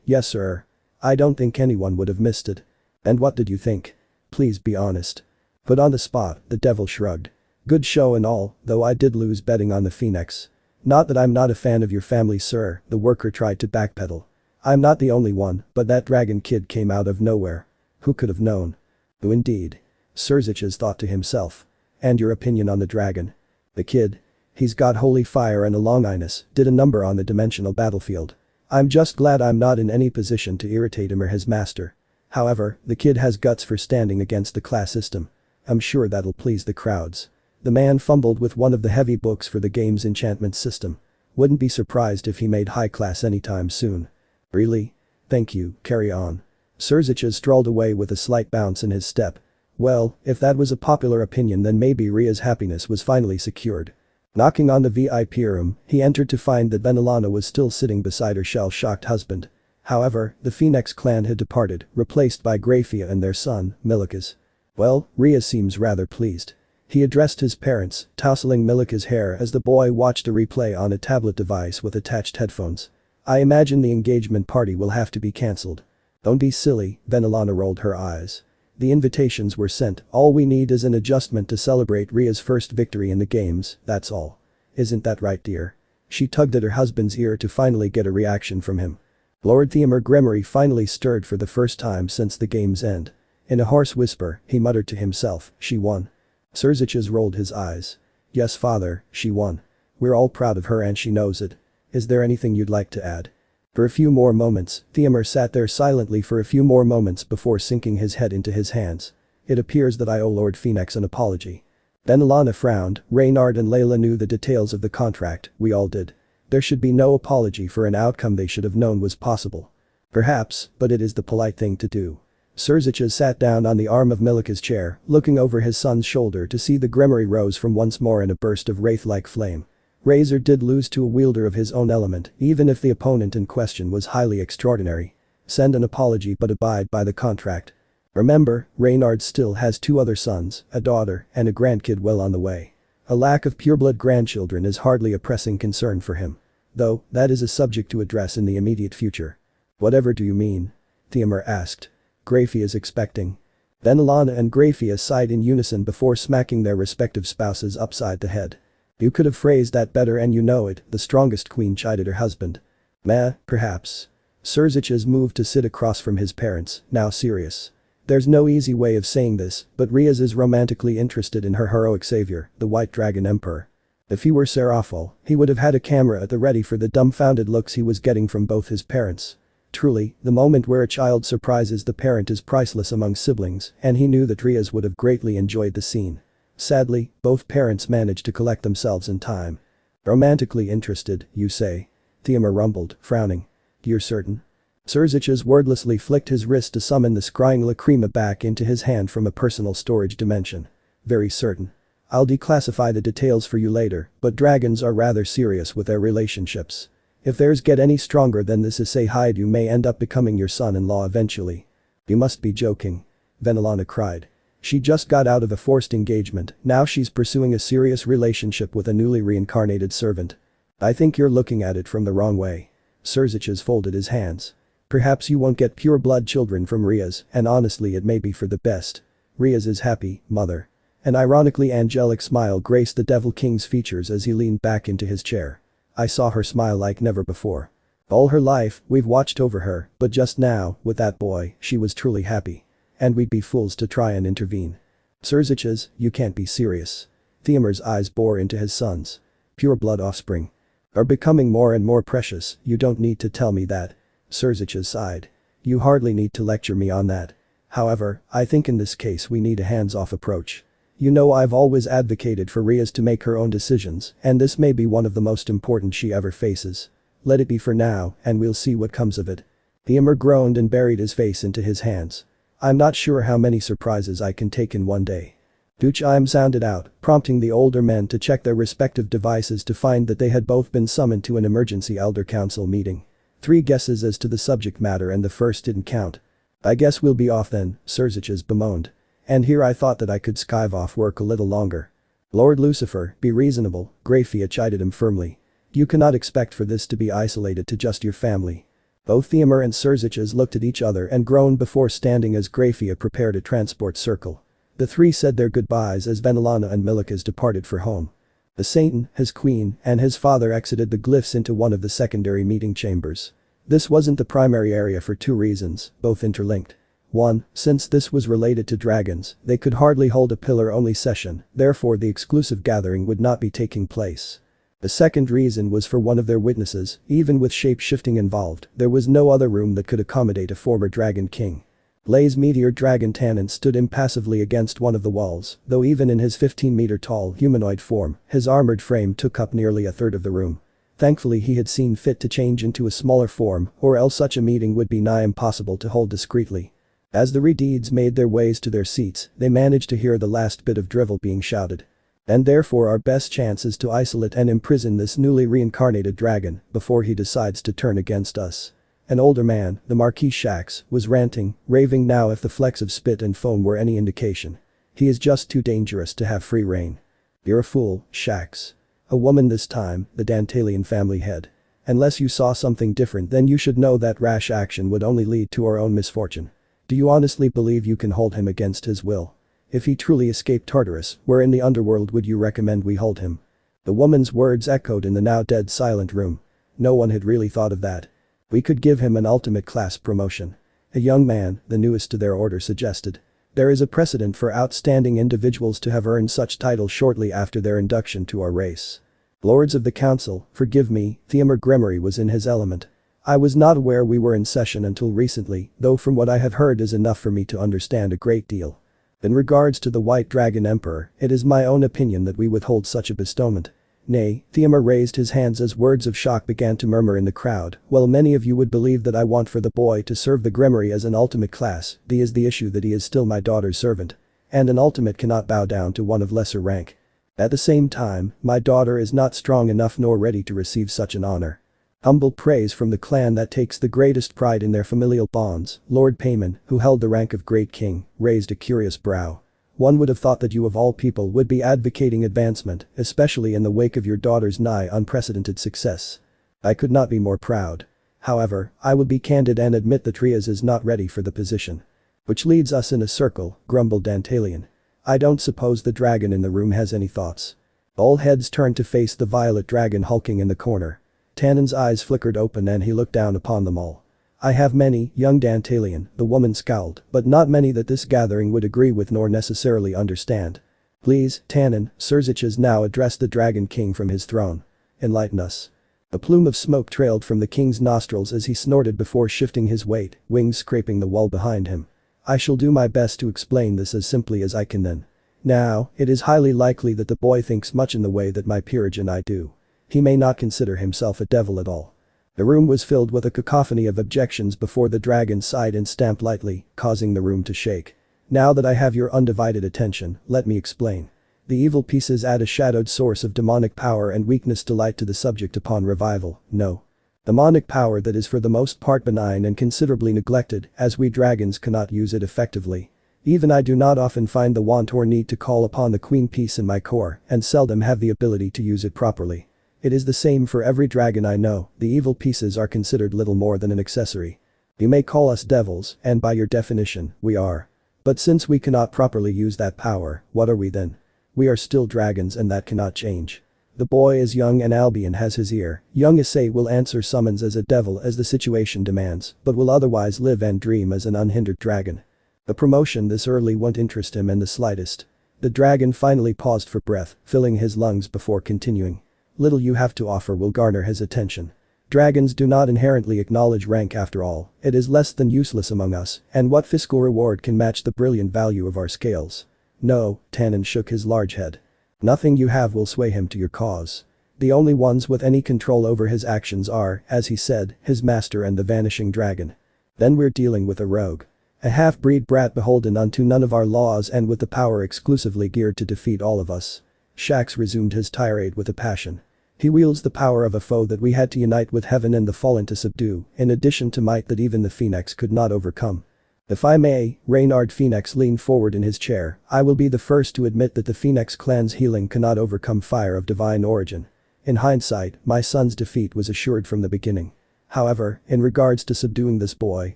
Yes sir. I don't think anyone would have missed it. And what did you think? Please be honest. Put on the spot, the devil shrugged. Good show and all, though I did lose betting on the Phoenix. Not that I'm not a fan of your family sir, the worker tried to backpedal. I'm not the only one, but that dragon kid came out of nowhere. Who could have known? Who indeed? Surziches thought to himself. And your opinion on the dragon? The kid? He's got holy fire and a longinus, did a number on the dimensional battlefield. I'm just glad I'm not in any position to irritate him or his master. However, the kid has guts for standing against the class system. I'm sure that'll please the crowds. The man fumbled with one of the heavy books for the game's enchantment system. Wouldn't be surprised if he made high class anytime soon. Really? Thank you, carry on. Surziches strolled away with a slight bounce in his step. Well, if that was a popular opinion then maybe Ria's happiness was finally secured. Knocking on the VIP room, he entered to find that Benilana was still sitting beside her shell-shocked husband. However, the Phoenix clan had departed, replaced by Grafia and their son, Milikas. Well, Ria seems rather pleased. He addressed his parents, tousling Milika's hair as the boy watched a replay on a tablet device with attached headphones. I imagine the engagement party will have to be cancelled. Don't be silly, Venelana rolled her eyes. The invitations were sent, all we need is an adjustment to celebrate Ria's first victory in the games, that's all. Isn't that right, dear? She tugged at her husband's ear to finally get a reaction from him. Lord Theomer Gremory finally stirred for the first time since the game's end. In a hoarse whisper, he muttered to himself, she won. Serziches rolled his eyes. Yes father, she won. We're all proud of her and she knows it. Is there anything you'd like to add? For a few more moments, Theomer sat there silently for a few more moments before sinking his head into his hands. It appears that I owe Lord Phoenix an apology. Venelana frowned, Reynard and Layla knew the details of the contract, we all did. There should be no apology for an outcome they should have known was possible. Perhaps, but it is the polite thing to do. Serziches sat down on the arm of Milika's chair, looking over his son's shoulder to see the Gremory rose from once more in a burst of wraith-like flame. Razor did lose to a wielder of his own element, even if the opponent in question was highly extraordinary. Send an apology but abide by the contract. Remember, Reynard still has 2 other sons, a daughter, and a grandkid well on the way. A lack of pureblood grandchildren is hardly a pressing concern for him. Though, that is a subject to address in the immediate future. Whatever do you mean? Theomer asked. Grafia is expecting. Venelana and Grafia sighed in unison before smacking their respective spouses upside the head. You could have phrased that better and you know it, the strongest queen chided her husband. Meh, perhaps. Serziches moved to sit across from his parents, now serious. There's no easy way of saying this, but Rias is romantically interested in her heroic savior, the White Dragon Emperor. If he were Seraphol, he would have had a camera at the ready for the dumbfounded looks he was getting from both his parents. Truly, the moment where a child surprises the parent is priceless among siblings, and he knew that Rias would have greatly enjoyed the scene. Sadly, both parents managed to collect themselves in time. Romantically interested, you say? Theomer rumbled, frowning. You're certain? Serziches wordlessly flicked his wrist to summon the scrying lacrima back into his hand from a personal storage dimension. Very certain. I'll declassify the details for you later, but dragons are rather serious with their relationships. If theirs get any stronger than this Issei hide you may end up becoming your son-in-law eventually. You must be joking. Venelana cried. She just got out of a forced engagement, now she's pursuing a serious relationship with a newly reincarnated servant. I think you're looking at it from the wrong way. Serziches folded his hands. Perhaps you won't get pure-blood children from Rias, and honestly it may be for the best. Rias is happy, mother. An ironically angelic smile graced the Devil King's features as he leaned back into his chair. I saw her smile like never before. All her life, we've watched over her, but just now, with that boy, she was truly happy. And we'd be fools to try and intervene. Serziches, you can't be serious. Theomer's eyes bore into his sons. Pure-blood offspring. Are becoming more and more precious, you don't need to tell me that. Serziches sighed. You hardly need to lecture me on that. However, I think in this case we need a hands-off approach. You know I've always advocated for Rias to make her own decisions, and this may be one of the most important she ever faces. Let it be for now, and we'll see what comes of it. Theomer groaned and buried his face into his hands. I'm not sure how many surprises I can take in one day. Duchaim sounded out, prompting the older men to check their respective devices to find that they had both been summoned to an emergency Elder Council meeting. 3 guesses as to the subject matter and the first didn't count. I guess we'll be off then, Serziches bemoaned. And here I thought that I could skive off work a little longer. Lord Lucifer, be reasonable, Grafia chided him firmly. You cannot expect for this to be isolated to just your family. Both Theomer and Serziches looked at each other and groaned before standing as Grafia prepared a transport circle. The 3 said their goodbyes as Venelana and Milikas departed for home. The Satan, his queen, and his father exited the glyphs into one of the secondary meeting chambers. This wasn't the primary area for 2 reasons, both interlinked. 1. Since this was related to dragons, they could hardly hold a pillar-only session, therefore the exclusive gathering would not be taking place. The second reason was for one of their witnesses, even with shape-shifting involved, there was no other room that could accommodate a former Dragon King. Blaze Meteor Dragon Tannen stood impassively against one of the walls, though even in his 15-meter-tall humanoid form, his armored frame took up nearly a third of the room. Thankfully he had seen fit to change into a smaller form, or else such a meeting would be nigh impossible to hold discreetly. As the Redeeds made their ways to their seats, they managed to hear the last bit of drivel being shouted. And therefore our best chance is to isolate and imprison this newly reincarnated dragon before he decides to turn against us. An older man, the Marquis Shax, was ranting, raving now if the flecks of spit and foam were any indication. He is just too dangerous to have free rein. You're a fool, Shax. A woman this time, the Dantalian family head. Unless you saw something different, then you should know that rash action would only lead to our own misfortune. Do you honestly believe you can hold him against his will? If he truly escaped Tartarus, where in the underworld would you recommend we hold him? The woman's words echoed in the now dead silent room. No one had really thought of that. We could give him an ultimate class promotion. A young man, the newest to their order, suggested. There is a precedent for outstanding individuals to have earned such titles shortly after their induction to our race. Lords of the Council, forgive me, Theodore Gremory was in his element. I was not aware we were in session until recently, though from what I have heard is enough for me to understand a great deal. In regards to the White Dragon Emperor, it is my own opinion that we withhold such a bestowment. Nay, Theodore raised his hands as words of shock began to murmur in the crowd. Well, many of you would believe that I want for the boy to serve the Gremory as an ultimate class. The issue that he is still my daughter's servant. And an ultimate cannot bow down to one of lesser rank. At the same time, my daughter is not strong enough nor ready to receive such an honor. Humble praise from the clan that takes the greatest pride in their familial bonds. Lord Payman, who held the rank of Great King, raised a curious brow. One would have thought that you of all people would be advocating advancement, especially in the wake of your daughter's nigh unprecedented success. I could not be more proud. However, I will be candid and admit that Rias is not ready for the position. Which leads us in a circle, grumbled Dantalion. I don't suppose the dragon in the room has any thoughts. All heads turned to face the violet dragon hulking in the corner. Tannen's eyes flickered open and he looked down upon them all. I have many, young Dantalion, the woman scowled, but not many that this gathering would agree with nor necessarily understand. Please, Tannen, Serziches now addressed the Dragon King from his throne. Enlighten us. A plume of smoke trailed from the king's nostrils as he snorted before shifting his weight, wings scraping the wall behind him. I shall do my best to explain this as simply as I can then. Now, it is highly likely that the boy thinks much in the way that my peerage and I do. He may not consider himself a devil at all. The room was filled with a cacophony of objections before the dragon sighed and stamped lightly, causing the room to shake. Now that I have your undivided attention, let me explain. The evil pieces add a shadowed source of demonic power and weakness delight to the subject upon revival, no. Demonic power that is for the most part benign and considerably neglected, as we dragons cannot use it effectively. Even I do not often find the want or need to call upon the queen piece in my core, and seldom have the ability to use it properly. It is the same for every dragon I know, the evil pieces are considered little more than an accessory. You may call us devils, and by your definition, we are. But since we cannot properly use that power, what are we then? We are still dragons and that cannot change. The boy is young and Albion has his ear. Young Issei will answer summons as a devil as the situation demands, but will otherwise live and dream as an unhindered dragon. The promotion this early won't interest him in the slightest. The dragon finally paused for breath, filling his lungs before continuing. Little you have to offer will garner his attention. Dragons do not inherently acknowledge rank after all, it is less than useless among us, and what fiscal reward can match the brilliant value of our scales? No, Tannen shook his large head. Nothing you have will sway him to your cause. The only ones with any control over his actions are, as he said, his master and the vanishing dragon. Then we're dealing with a rogue. A half-breed brat beholden unto none of our laws and with the power exclusively geared to defeat all of us. Shax resumed his tirade with a passion. He wields the power of a foe that we had to unite with heaven and the fallen to subdue, in addition to might that even the Phoenix could not overcome. If I may, Reynard Phoenix leaned forward in his chair, I will be the first to admit that the Phoenix clan's healing cannot overcome fire of divine origin. In hindsight, my son's defeat was assured from the beginning. However, in regards to subduing this boy,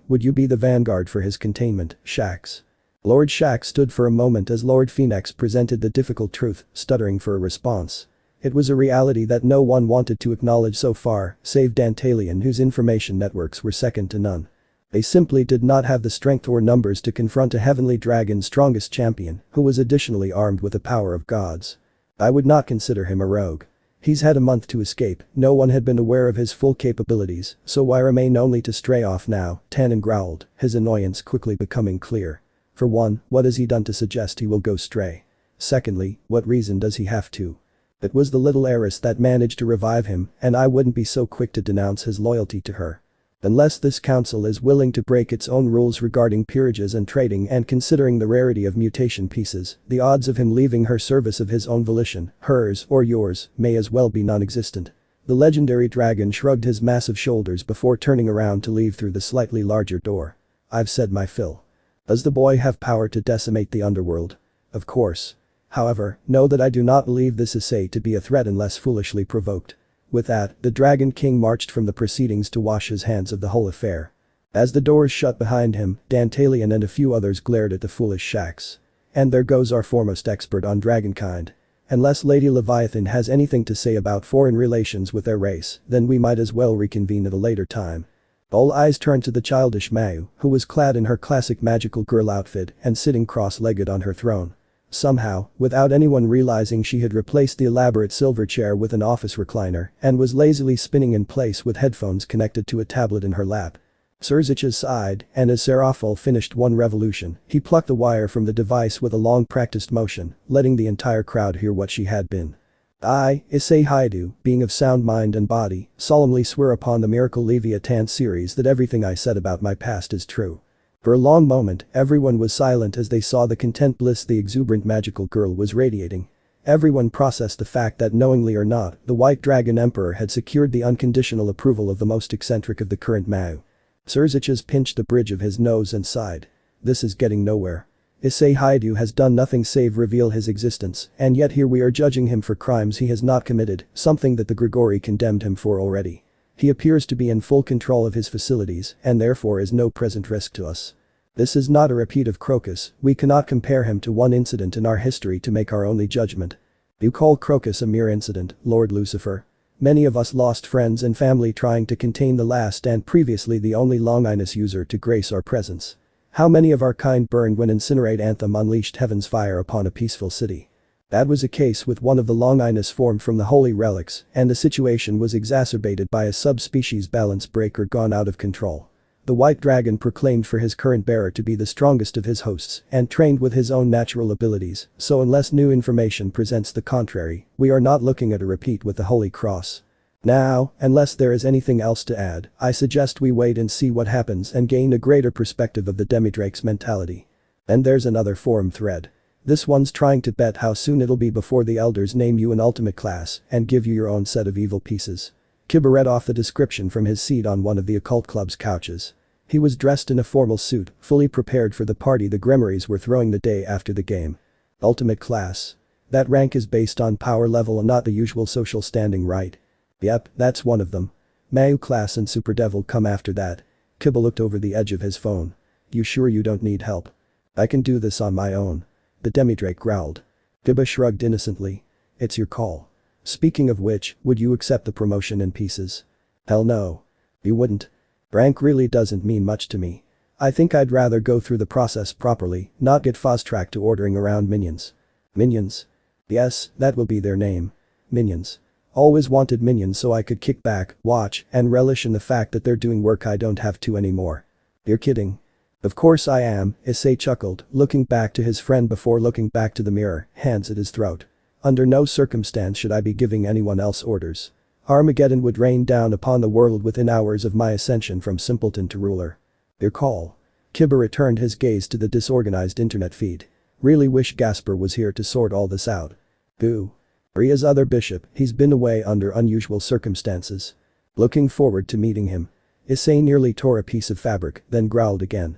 would you be the vanguard for his containment, Shax? Lord Shax stood for a moment as Lord Phoenix presented the difficult truth, stuttering for a response. It was a reality that no one wanted to acknowledge so far, save Dantalion, whose information networks were second to none. They simply did not have the strength or numbers to confront a heavenly dragon's strongest champion, who was additionally armed with the power of gods. I would not consider him a rogue. He's had a month to escape, no one had been aware of his full capabilities, so why remain only to stray off now, Tannen growled, his annoyance quickly becoming clear. For one, what has he done to suggest he will go stray? Secondly, what reason does he have to? It was the little heiress that managed to revive him, and I wouldn't be so quick to denounce his loyalty to her. Unless this council is willing to break its own rules regarding peerages and trading and considering the rarity of mutation pieces, the odds of him leaving her service of his own volition, hers or yours, may as well be non-existent. The legendary dragon shrugged his massive shoulders before turning around to leave through the slightly larger door. I've said my fill. Does the boy have power to decimate the underworld? Of course. However, know that I do not believe this Issei to be a threat unless foolishly provoked. With that, the Dragon King marched from the proceedings to wash his hands of the whole affair. As the doors shut behind him, Dantalion and a few others glared at the foolish shacks. And there goes our foremost expert on dragonkind. Unless Lady Leviathan has anything to say about foreign relations with their race, then we might as well reconvene at a later time. All eyes turned to the childish Mayu, who was clad in her classic magical girl outfit and sitting cross-legged on her throne. Somehow, without anyone realizing, she had replaced the elaborate silver chair with an office recliner and was lazily spinning in place with headphones connected to a tablet in her lap. Surziches sighed, and as Seraphol finished one revolution, he plucked the wire from the device with a long practiced motion, letting the entire crowd hear what she had been. I, Issei Haidu, being of sound mind and body, solemnly swear upon the Miracle Leviathan series that everything I said about my past is true. For a long moment, everyone was silent as they saw the content bliss the exuberant magical girl was radiating. Everyone processed the fact that knowingly or not, the White Dragon Emperor had secured the unconditional approval of the most eccentric of the current Mayu. Surziches pinched the bridge of his nose and sighed. This is getting nowhere. Issei Haidu has done nothing save reveal his existence, and yet here we are judging him for crimes he has not committed, something that the Gregory condemned him for already. He appears to be in full control of his facilities and therefore is no present risk to us. This is not a repeat of Crocus, we cannot compare him to one incident in our history to make our only judgment. You call Crocus a mere incident, Lord Lucifer? Many of us lost friends and family trying to contain the last and previously the only Longinus user to grace our presence. How many of our kind burned when Incinerate Anthem unleashed heaven's fire upon a peaceful city? That was a case with one of the Longinus formed from the holy relics, and the situation was exacerbated by a subspecies balance breaker gone out of control. The White Dragon proclaimed for his current bearer to be the strongest of his hosts and trained with his own natural abilities, so unless new information presents the contrary, we are not looking at a repeat with the Holy Cross. Now, unless there is anything else to add, I suggest we wait and see what happens and gain a greater perspective of the Demidrake's mentality. And there's another forum thread. This one's trying to bet how soon it'll be before the elders name you an ultimate class and give you your own set of evil pieces. Kiba read off the description from his seat on one of the occult club's couches. He was dressed in a formal suit, fully prepared for the party the Gremories were throwing the day after the game. Ultimate class. That rank is based on power level and not the usual social standing, right? Yep, that's one of them. Mayu class and Super Devil come after that. Kiba looked over the edge of his phone. You sure you don't need help? I can do this on my own. The Demidrake growled. Kiba shrugged innocently. It's your call. Speaking of which, would you accept the promotion in pieces? Hell no. You wouldn't. Rank really doesn't mean much to me. I think I'd rather go through the process properly, not get fast-tracked to ordering around minions. Minions? Yes, that will be their name. Minions. Always wanted minions so I could kick back, watch, and relish in the fact that they're doing work I don't have to anymore. You're kidding. Of course I am, Issei chuckled, looking back to his friend before looking back to the mirror, hands at his throat. Under no circumstance should I be giving anyone else orders. Armageddon would rain down upon the world within hours of my ascension from simpleton to ruler. Your call. Kiba returned his gaze to the disorganized internet feed. Really wish Gasper was here to sort all this out. Boo. Ria's other bishop, he's been away under unusual circumstances. Looking forward to meeting him. Issei nearly tore a piece of fabric, then growled again.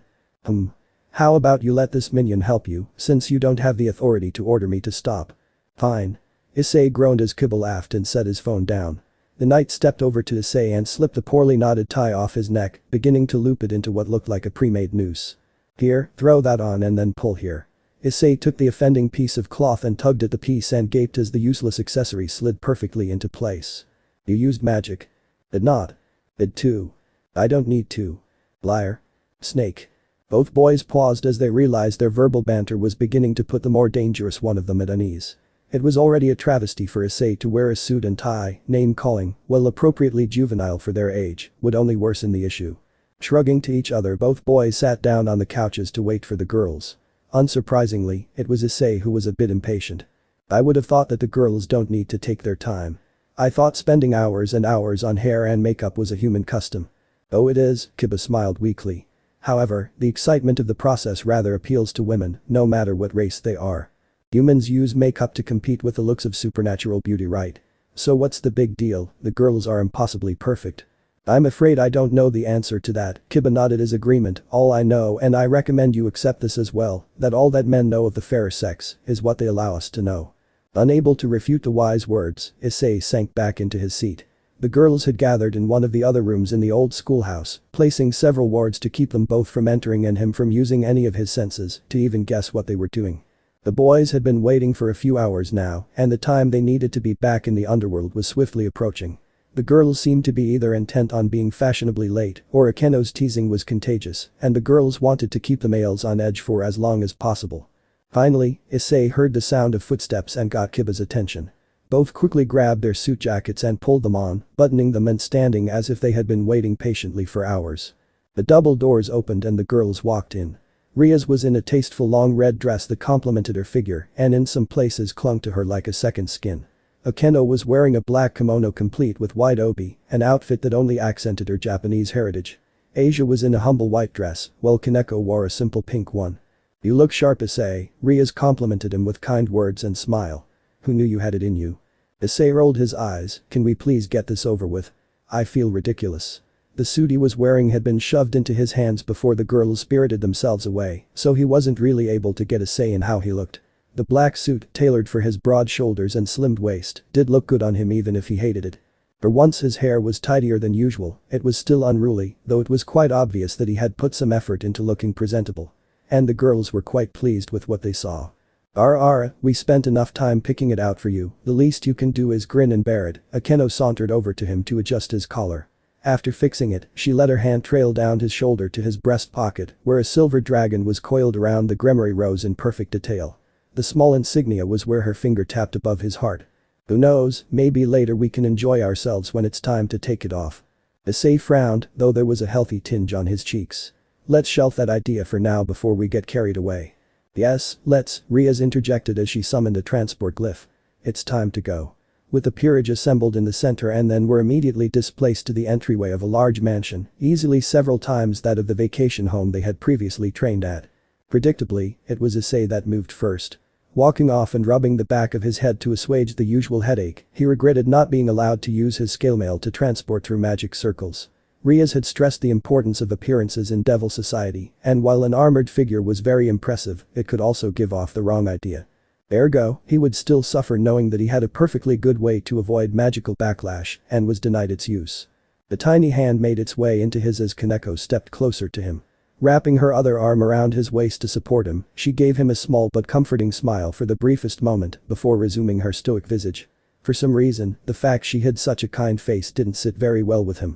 How about you let this minion help you, since you don't have the authority to order me to stop? Fine. Issei groaned as Kiba laughed and set his phone down. The knight stepped over to Issei and slipped the poorly knotted tie off his neck, beginning to loop it into what looked like a pre-made noose. Here, throw that on and then pull here. Issei took the offending piece of cloth and tugged at the piece and gaped as the useless accessory slid perfectly into place. You used magic. Did not. Did too. I don't need to. Liar. Snake. Both boys paused as they realized their verbal banter was beginning to put the more dangerous one of them at unease. It was already a travesty for Issei to wear a suit and tie, name-calling, while appropriately juvenile for their age, would only worsen the issue. Shrugging to each other, both boys sat down on the couches to wait for the girls. Unsurprisingly, it was Issei who was a bit impatient. I would have thought that the girls don't need to take their time. I thought spending hours and hours on hair and makeup was a human custom. Oh, it is, Kiba smiled weakly. However, the excitement of the process rather appeals to women, no matter what race they are. Humans use makeup to compete with the looks of supernatural beauty, right? So what's the big deal? The girls are impossibly perfect. I'm afraid I don't know the answer to that, Kiba nodded his agreement. All I know, and I recommend you accept this as well, that all that men know of the fairer sex is what they allow us to know. Unable to refute the wise words, Issei sank back into his seat. The girls had gathered in one of the other rooms in the old schoolhouse, placing several wards to keep them both from entering and him from using any of his senses to even guess what they were doing. The boys had been waiting for a few hours now, and the time they needed to be back in the underworld was swiftly approaching. The girls seemed to be either intent on being fashionably late or Akeno's teasing was contagious, and the girls wanted to keep the males on edge for as long as possible. Finally, Issei heard the sound of footsteps and got Kiba's attention. Both quickly grabbed their suit jackets and pulled them on, buttoning them and standing as if they had been waiting patiently for hours. The double doors opened and the girls walked in. Rias was in a tasteful long red dress that complemented her figure and in some places clung to her like a second skin. Akeno was wearing a black kimono complete with white obi, an outfit that only accented her Japanese heritage. Asia was in a humble white dress, while Koneko wore a simple pink one. "You look sharp, Issei," Rias complimented him with kind words and smile. "Who knew you had it in you?" Issei rolled his eyes. "Can we please get this over with? I feel ridiculous." The suit he was wearing had been shoved into his hands before the girls spirited themselves away, so he wasn't really able to get a say in how he looked. The black suit, tailored for his broad shoulders and slimmed waist, did look good on him even if he hated it. For once his hair was tidier than usual, it was still unruly, though it was quite obvious that he had put some effort into looking presentable. And the girls were quite pleased with what they saw. We spent enough time picking it out for you, the least you can do is grin and bear it." Akeno sauntered over to him to adjust his collar. After fixing it, she let her hand trail down his shoulder to his breast pocket, where a silver dragon was coiled around the Gremory rose in perfect detail. The small insignia was where her finger tapped above his heart. "Who knows, maybe later we can enjoy ourselves when it's time to take it off." Issei frowned, though there was a healthy tinge on his cheeks. "Let's shelf that idea for now before we get carried away." "Yes, let's," Rias interjected as she summoned a transport glyph. "It's time to go." With the peerage assembled in the center and then were immediately displaced to the entryway of a large mansion, easily several times that of the vacation home they had previously trained at. Predictably, it was Issei that moved first. Walking off and rubbing the back of his head to assuage the usual headache, he regretted not being allowed to use his scale mail to transport through magic circles. Rias had stressed the importance of appearances in Devil Society, and while an armored figure was very impressive, it could also give off the wrong idea. Ergo, he would still suffer knowing that he had a perfectly good way to avoid magical backlash and was denied its use. The tiny hand made its way into his as Koneko stepped closer to him. Wrapping her other arm around his waist to support him, she gave him a small but comforting smile for the briefest moment before resuming her stoic visage. For some reason, the fact she hid such a kind face didn't sit very well with him.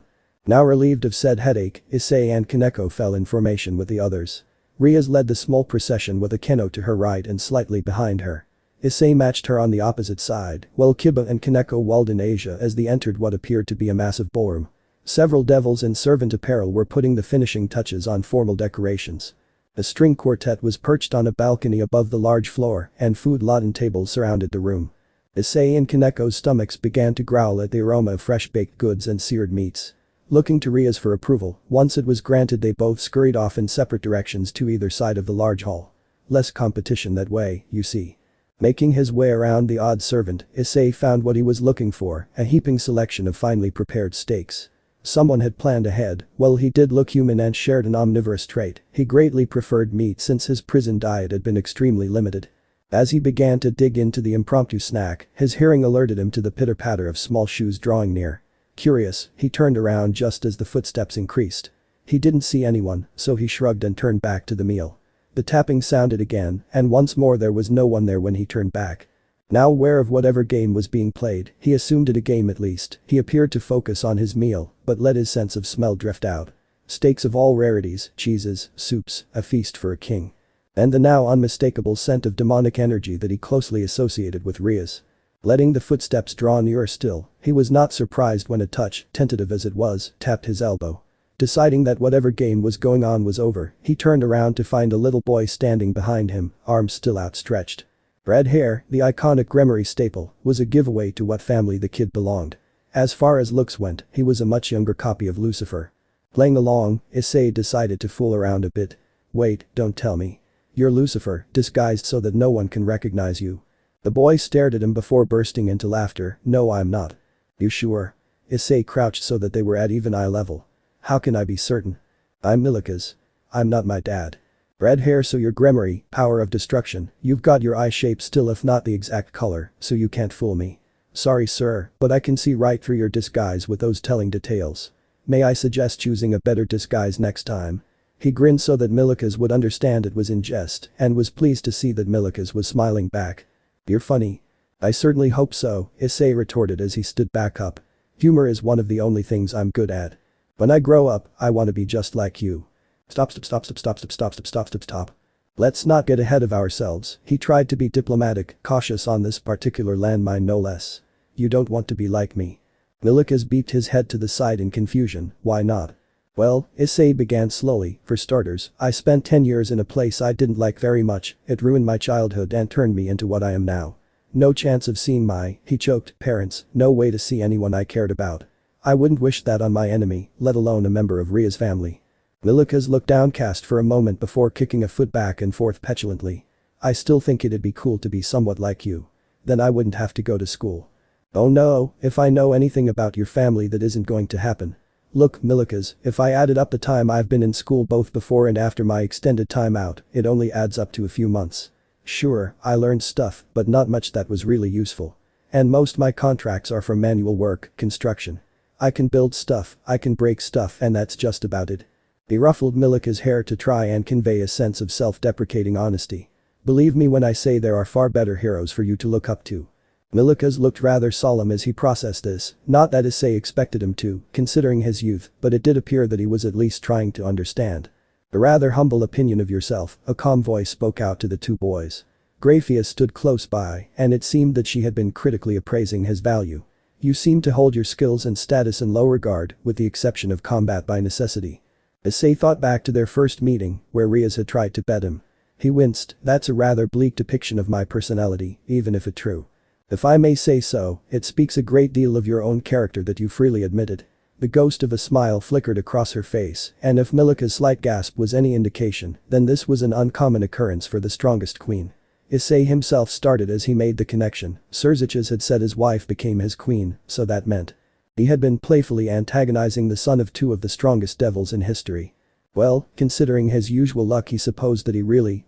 Now relieved of said headache, Issei and Koneko fell in formation with the others. Rias led the small procession with Akeno to her right and slightly behind her. Issei matched her on the opposite side, while Kiba and Koneko walled in Asia as they entered what appeared to be a massive ballroom. Several devils in servant apparel were putting the finishing touches on formal decorations. A string quartet was perched on a balcony above the large floor, and food laden tables surrounded the room. Issei and Koneko's stomachs began to growl at the aroma of fresh baked goods and seared meats. Looking to Rias for approval, once it was granted they both scurried off in separate directions to either side of the large hall. Less competition that way, you see. Making his way around the odd servant, Issei found what he was looking for, a heaping selection of finely prepared steaks. Someone had planned ahead. While he did look human and shared an omnivorous trait, he greatly preferred meat since his prison diet had been extremely limited. As he began to dig into the impromptu snack, his hearing alerted him to the pitter-patter of small shoes drawing near. Curious, he turned around just as the footsteps increased. He didn't see anyone, so he shrugged and turned back to the meal. The tapping sounded again, and once more there was no one there when he turned back. Now aware of whatever game was being played, he assumed it a game at least. He appeared to focus on his meal, but let his sense of smell drift out. Steaks of all rarities, cheeses, soups, a feast for a king. And the now unmistakable scent of demonic energy that he closely associated with Rias. Letting the footsteps draw nearer still, he was not surprised when a touch, tentative as it was, tapped his elbow. Deciding that whatever game was going on was over, he turned around to find a little boy standing behind him, arms still outstretched. Red hair, the iconic Gremory staple, was a giveaway to what family the kid belonged. As far as looks went, he was a much younger copy of Lucifer. Playing along, Issei decided to fool around a bit. "Wait, don't tell me. You're Lucifer, disguised so that no one can recognize you." The boy stared at him before bursting into laughter. "No, I'm not." "You sure?" Issei crouched so that they were at even eye level. "How can I be certain? I'm Milika's. I'm not my dad." "Red hair so you're Gremory, power of destruction, you've got your eye shape still if not the exact color, so you can't fool me." Sorry sir, but I can see right through your disguise with those telling details. May I suggest choosing a better disguise next time? He grinned so that Milikas would understand it was in jest and was pleased to see that Milikas was smiling back. You're funny. I certainly hope so, Issei retorted as he stood back up. Humor is one of the only things I'm good at. When I grow up, I want to be just like you. Stop. Let's not get ahead of ourselves, he tried to be diplomatic, cautious on this particular landmine no less. You don't want to be like me. Milikas beeped his head to the side in confusion, why not? Well, Issei began slowly, for starters, I spent 10 years in a place I didn't like very much, it ruined my childhood and turned me into what I am now. No chance of seeing he choked, parents, no way to see anyone I cared about. I wouldn't wish that on my enemy, let alone a member of Ria's family. Milikas looked downcast for a moment before kicking a foot back and forth petulantly. I still think it'd be cool to be somewhat like you. Then I wouldn't have to go to school. Oh no, if I know anything about your family that isn't going to happen. Look, Milikas, if I added up the time I've been in school both before and after my extended time out, it only adds up to a few months. Sure, I learned stuff, but not much that was really useful. And most my contracts are for manual work, construction. I can build stuff, I can break stuff and that's just about it. He ruffled Milika's hair to try and convey a sense of self-deprecating honesty. Believe me when I say there are far better heroes for you to look up to. Milikas looked rather solemn as he processed this, not that Issei expected him to, considering his youth, but it did appear that he was at least trying to understand. A rather humble opinion of yourself, a calm voice spoke out to the two boys. Grafia stood close by, and it seemed that she had been critically appraising his value. You seem to hold your skills and status in low regard, with the exception of combat by necessity. Issei thought back to their first meeting, where Rias had tried to bet him. He winced, that's a rather bleak depiction of my personality, even if it's true. If I may say so, it speaks a great deal of your own character that you freely admitted. The ghost of a smile flickered across her face, and if Milika's slight gasp was any indication, then this was an uncommon occurrence for the strongest queen. Issei himself started as he made the connection, Serzich's had said his wife became his queen, so that meant. He had been playfully antagonizing the son of two of the strongest devils in history. Well, considering his usual luck he supposed that he really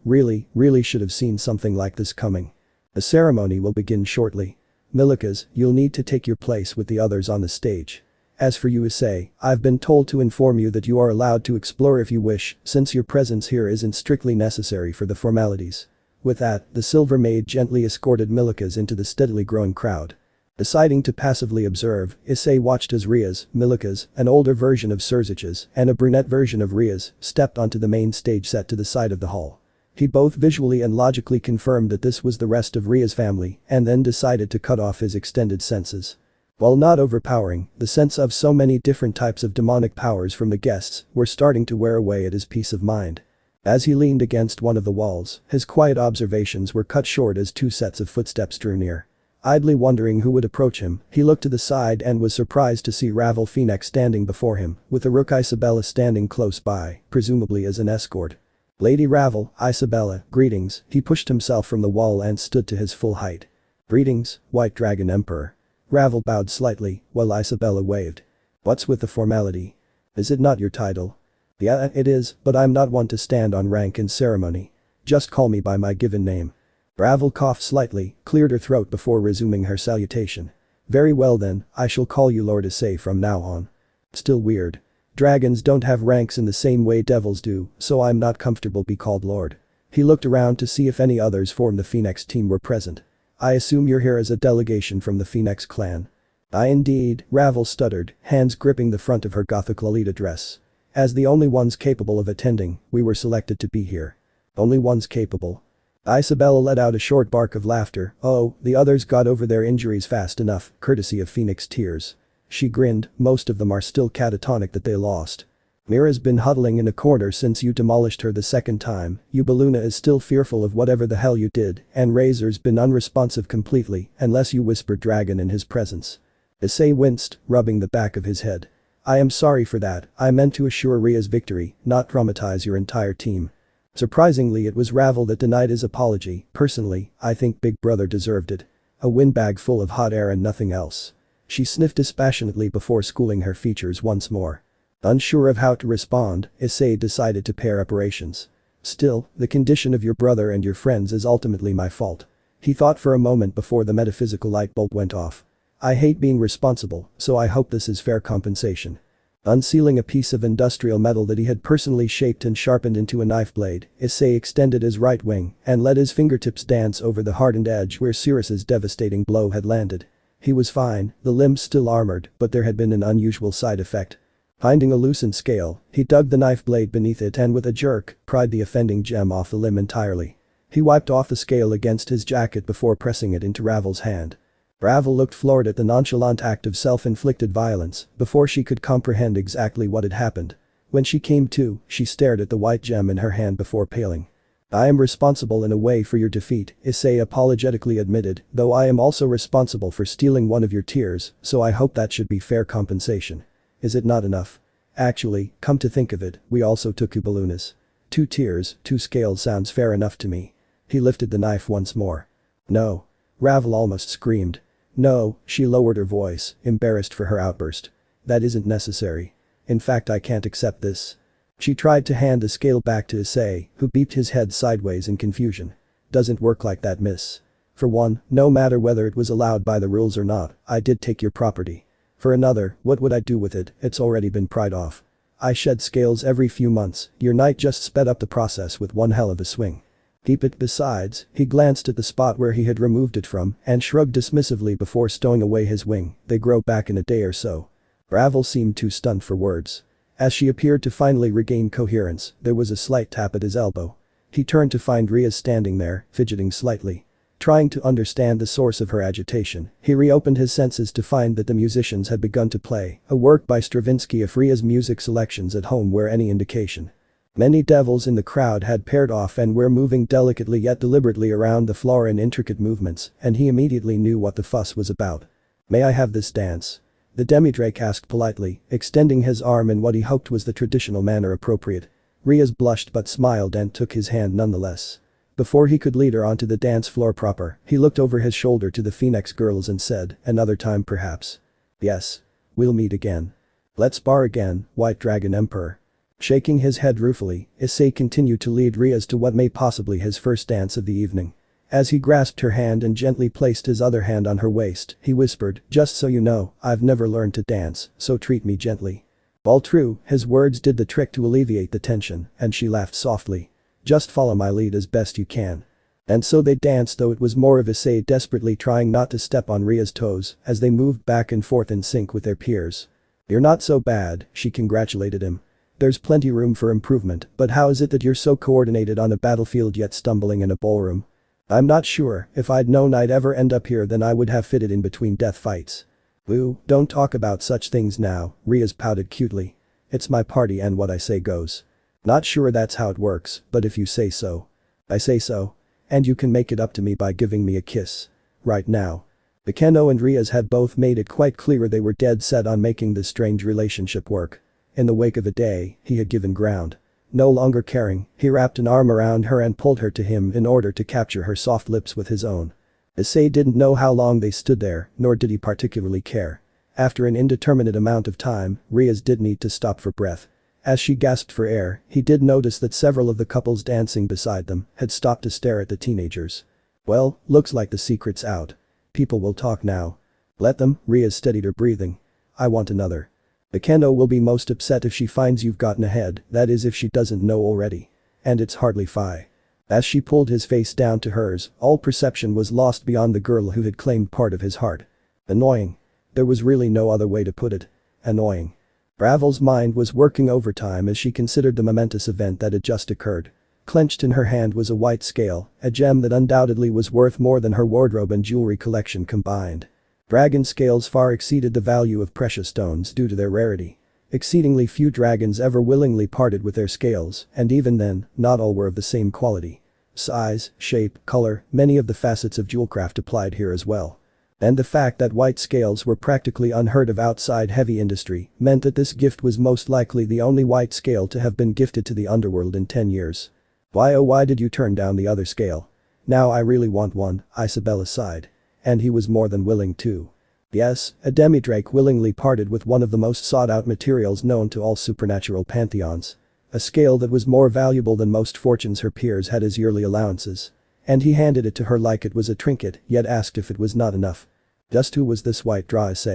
should have seen something like this coming. The ceremony will begin shortly. Milikas, you'll need to take your place with the others on the stage. As for you Issei, I've been told to inform you that you are allowed to explore if you wish, since your presence here isn't strictly necessary for the formalities. With that, the Silver Maid gently escorted Milikas into the steadily growing crowd. Deciding to passively observe, Issei watched as Rias, Milikas, an older version of Serzich's, and a brunette version of Rias, stepped onto the main stage set to the side of the hall. He both visually and logically confirmed that this was the rest of Ria's family, and then decided to cut off his extended senses. While not overpowering, the sense of so many different types of demonic powers from the guests were starting to wear away at his peace of mind. As he leaned against one of the walls, his quiet observations were cut short as two sets of footsteps drew near. Idly wondering who would approach him, he looked to the side and was surprised to see Ravel Phoenix standing before him, with the Rook Isabella standing close by, presumably as an escort. Lady Ravel, Isabella, greetings, he pushed himself from the wall and stood to his full height. Greetings, White Dragon Emperor. Ravel bowed slightly, while Isabella waved. What's with the formality? Is it not your title? Yeah, it is, but I'm not one to stand on rank in ceremony. Just call me by my given name. Ravel coughed slightly, cleared her throat before resuming her salutation. Very well then, I shall call you Lord Issei from now on. Still weird. Dragons don't have ranks in the same way devils do, so I'm not comfortable be called Lord. He looked around to see if any others from the Phoenix team were present. I assume you're here as a delegation from the Phoenix clan. I indeed, Ravel stuttered, hands gripping the front of her Gothic Lolita dress. As the only ones capable of attending, we were selected to be here. Only ones capable. Isabella let out a short bark of laughter, oh, the others got over their injuries fast enough, courtesy of Phoenix tears. She grinned, most of them are still catatonic that they lost. Mira's been huddling in a corner since you demolished her the second time, Ubeluna is still fearful of whatever the hell you did, and Razor's been unresponsive completely, unless you whisper dragon in his presence. Issei winced, rubbing the back of his head. I am sorry for that, I meant to assure Ria's victory, not traumatize your entire team. Surprisingly it was Ravel that denied his apology, personally, I think Big Brother deserved it. A windbag full of hot air and nothing else. She sniffed dispassionately before schooling her features once more. Unsure of how to respond, Issei decided to pair operations. Still, the condition of your brother and your friends is ultimately my fault. He thought for a moment before the metaphysical light bulb went off. I hate being responsible, so I hope this is fair compensation. Unsealing a piece of industrial metal that he had personally shaped and sharpened into a knife blade, Issei extended his right wing and let his fingertips dance over the hardened edge where Sirius's devastating blow had landed. He was fine, the limbs still armored, but there had been an unusual side effect. Finding a loosened scale, he dug the knife blade beneath it and with a jerk, pried the offending gem off the limb entirely. He wiped off the scale against his jacket before pressing it into Ravel's hand. Ravel looked floored at the nonchalant act of self-inflicted violence before she could comprehend exactly what had happened. When she came to, she stared at the white gem in her hand before paling. I am responsible in a way for your defeat, Issei apologetically admitted, though I am also responsible for stealing one of your tears, so I hope that should be fair compensation. Is it not enough? Actually, come to think of it, we also took Ubalunas. 2 tears, 2 scales sounds fair enough to me. He lifted the knife once more. No. Ravel almost screamed. No, she lowered her voice, embarrassed for her outburst. That isn't necessary. In fact, I can't accept this. She tried to hand the scale back to Issei, who beeped his head sideways in confusion. Doesn't work like that, miss. For one, no matter whether it was allowed by the rules or not, I did take your property. For another, what would I do with it, it's already been pried off. I shed scales every few months, your knight just sped up the process with one hell of a swing. Keep it. Besides, he glanced at the spot where he had removed it from and shrugged dismissively before stowing away his wing, they grow back in a day or so. Ravel seemed too stunned for words. As she appeared to finally regain coherence, there was a slight tap at his elbow. He turned to find Rias standing there, fidgeting slightly. Trying to understand the source of her agitation, he reopened his senses to find that the musicians had begun to play, a work by Stravinsky if Ria's music selections at home were any indication. Many devils in the crowd had paired off and were moving delicately yet deliberately around the floor in intricate movements, and he immediately knew what the fuss was about. May I have this dance? The demidrake asked politely, extending his arm in what he hoped was the traditional manner appropriate. Rias blushed but smiled and took his hand nonetheless. Before he could lead her onto the dance floor proper, he looked over his shoulder to the Phoenix girls and said, another time perhaps. Yes. We'll meet again. Let's spar again, White Dragon Emperor. Shaking his head ruefully, Issei continued to lead Rias to what may possibly his first dance of the evening. As he grasped her hand and gently placed his other hand on her waist, he whispered, just so you know, I've never learned to dance, so treat me gently. All true, his words did the trick to alleviate the tension, and she laughed softly. Just follow my lead as best you can. And so they danced, though it was more of Issei desperately trying not to step on Ria's toes as they moved back and forth in sync with their peers. You're not so bad, she congratulated him. There's plenty room for improvement, but how is it that you're so coordinated on a battlefield yet stumbling in a ballroom? I'm not sure, if I'd known I'd ever end up here then I would have fitted in between death fights. Ooh, don't talk about such things now, Rias pouted cutely. It's my party and what I say goes. Not sure that's how it works, but if you say so. I say so. And you can make it up to me by giving me a kiss. Right now. Akeno and Rias had both made it quite clear they were dead set on making this strange relationship work. In the wake of a day, he had given ground. No longer caring, he wrapped an arm around her and pulled her to him in order to capture her soft lips with his own. Issei didn't know how long they stood there, nor did he particularly care. After an indeterminate amount of time, Rias did need to stop for breath. As she gasped for air, he did notice that several of the couples dancing beside them had stopped to stare at the teenagers. Well, looks like the secret's out. People will talk now. Let them, Rias steadied her breathing. I want another. Akeno will be most upset if she finds you've gotten ahead, that is if she doesn't know already. And it's hardly fi. As she pulled his face down to hers, all perception was lost beyond the girl who had claimed part of his heart. Annoying. There was really no other way to put it. Annoying. Ravel's mind was working overtime as she considered the momentous event that had just occurred. Clenched in her hand was a white scale, a gem that undoubtedly was worth more than her wardrobe and jewelry collection combined. Dragon scales far exceeded the value of precious stones due to their rarity. Exceedingly few dragons ever willingly parted with their scales, and even then, not all were of the same quality. Size, shape, color, many of the facets of jewelcraft applied here as well. And the fact that white scales were practically unheard of outside heavy industry meant that this gift was most likely the only white scale to have been gifted to the underworld in 10 years. Why oh why did you turn down the other scale? Now I really want one, Isabella sighed. And he was more than willing to. Yes, a demidrake willingly parted with one of the most sought-out materials known to all supernatural pantheons. A scale that was more valuable than most fortunes her peers had as yearly allowances. And he handed it to her like it was a trinket, yet asked if it was not enough. Just who was this white rias?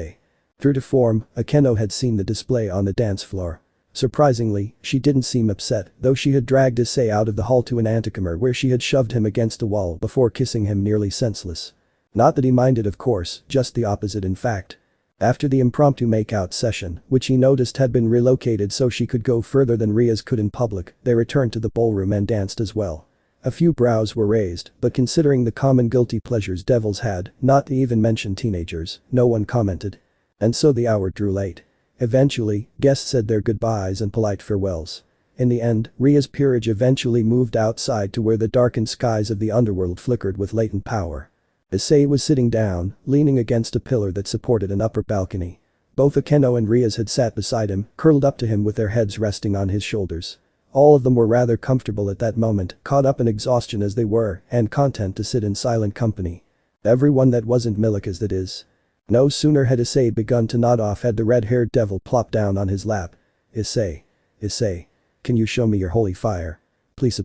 True to form, Akeno had seen the display on the dance floor. Surprisingly, she didn't seem upset, though she had dragged Issei out of the hall to an antechamber where she had shoved him against a wall before kissing him nearly senseless. Not that he minded, of course, just the opposite in fact. After the impromptu make-out session, which he noticed had been relocated so she could go further than rias could in public, they returned to the ballroom and danced as well. A few brows were raised, but considering the common guilty pleasures devils had, not to even mention teenagers, no one commented. And so the hour drew late. Eventually, guests said their goodbyes and polite farewells. In the end, Ria's peerage eventually moved outside to where the darkened skies of the underworld flickered with latent power. Issei was sitting down, leaning against a pillar that supported an upper balcony. Both Akeno and rias had sat beside him, curled up to him with their heads resting on his shoulders. All of them were rather comfortable at that moment, caught up in exhaustion as they were, and content to sit in silent company. Everyone that wasn't Milica's, that is. No sooner had Issei begun to nod off had the red-haired devil plopped down on his lap. Issei. Can you show me your holy fire? Please.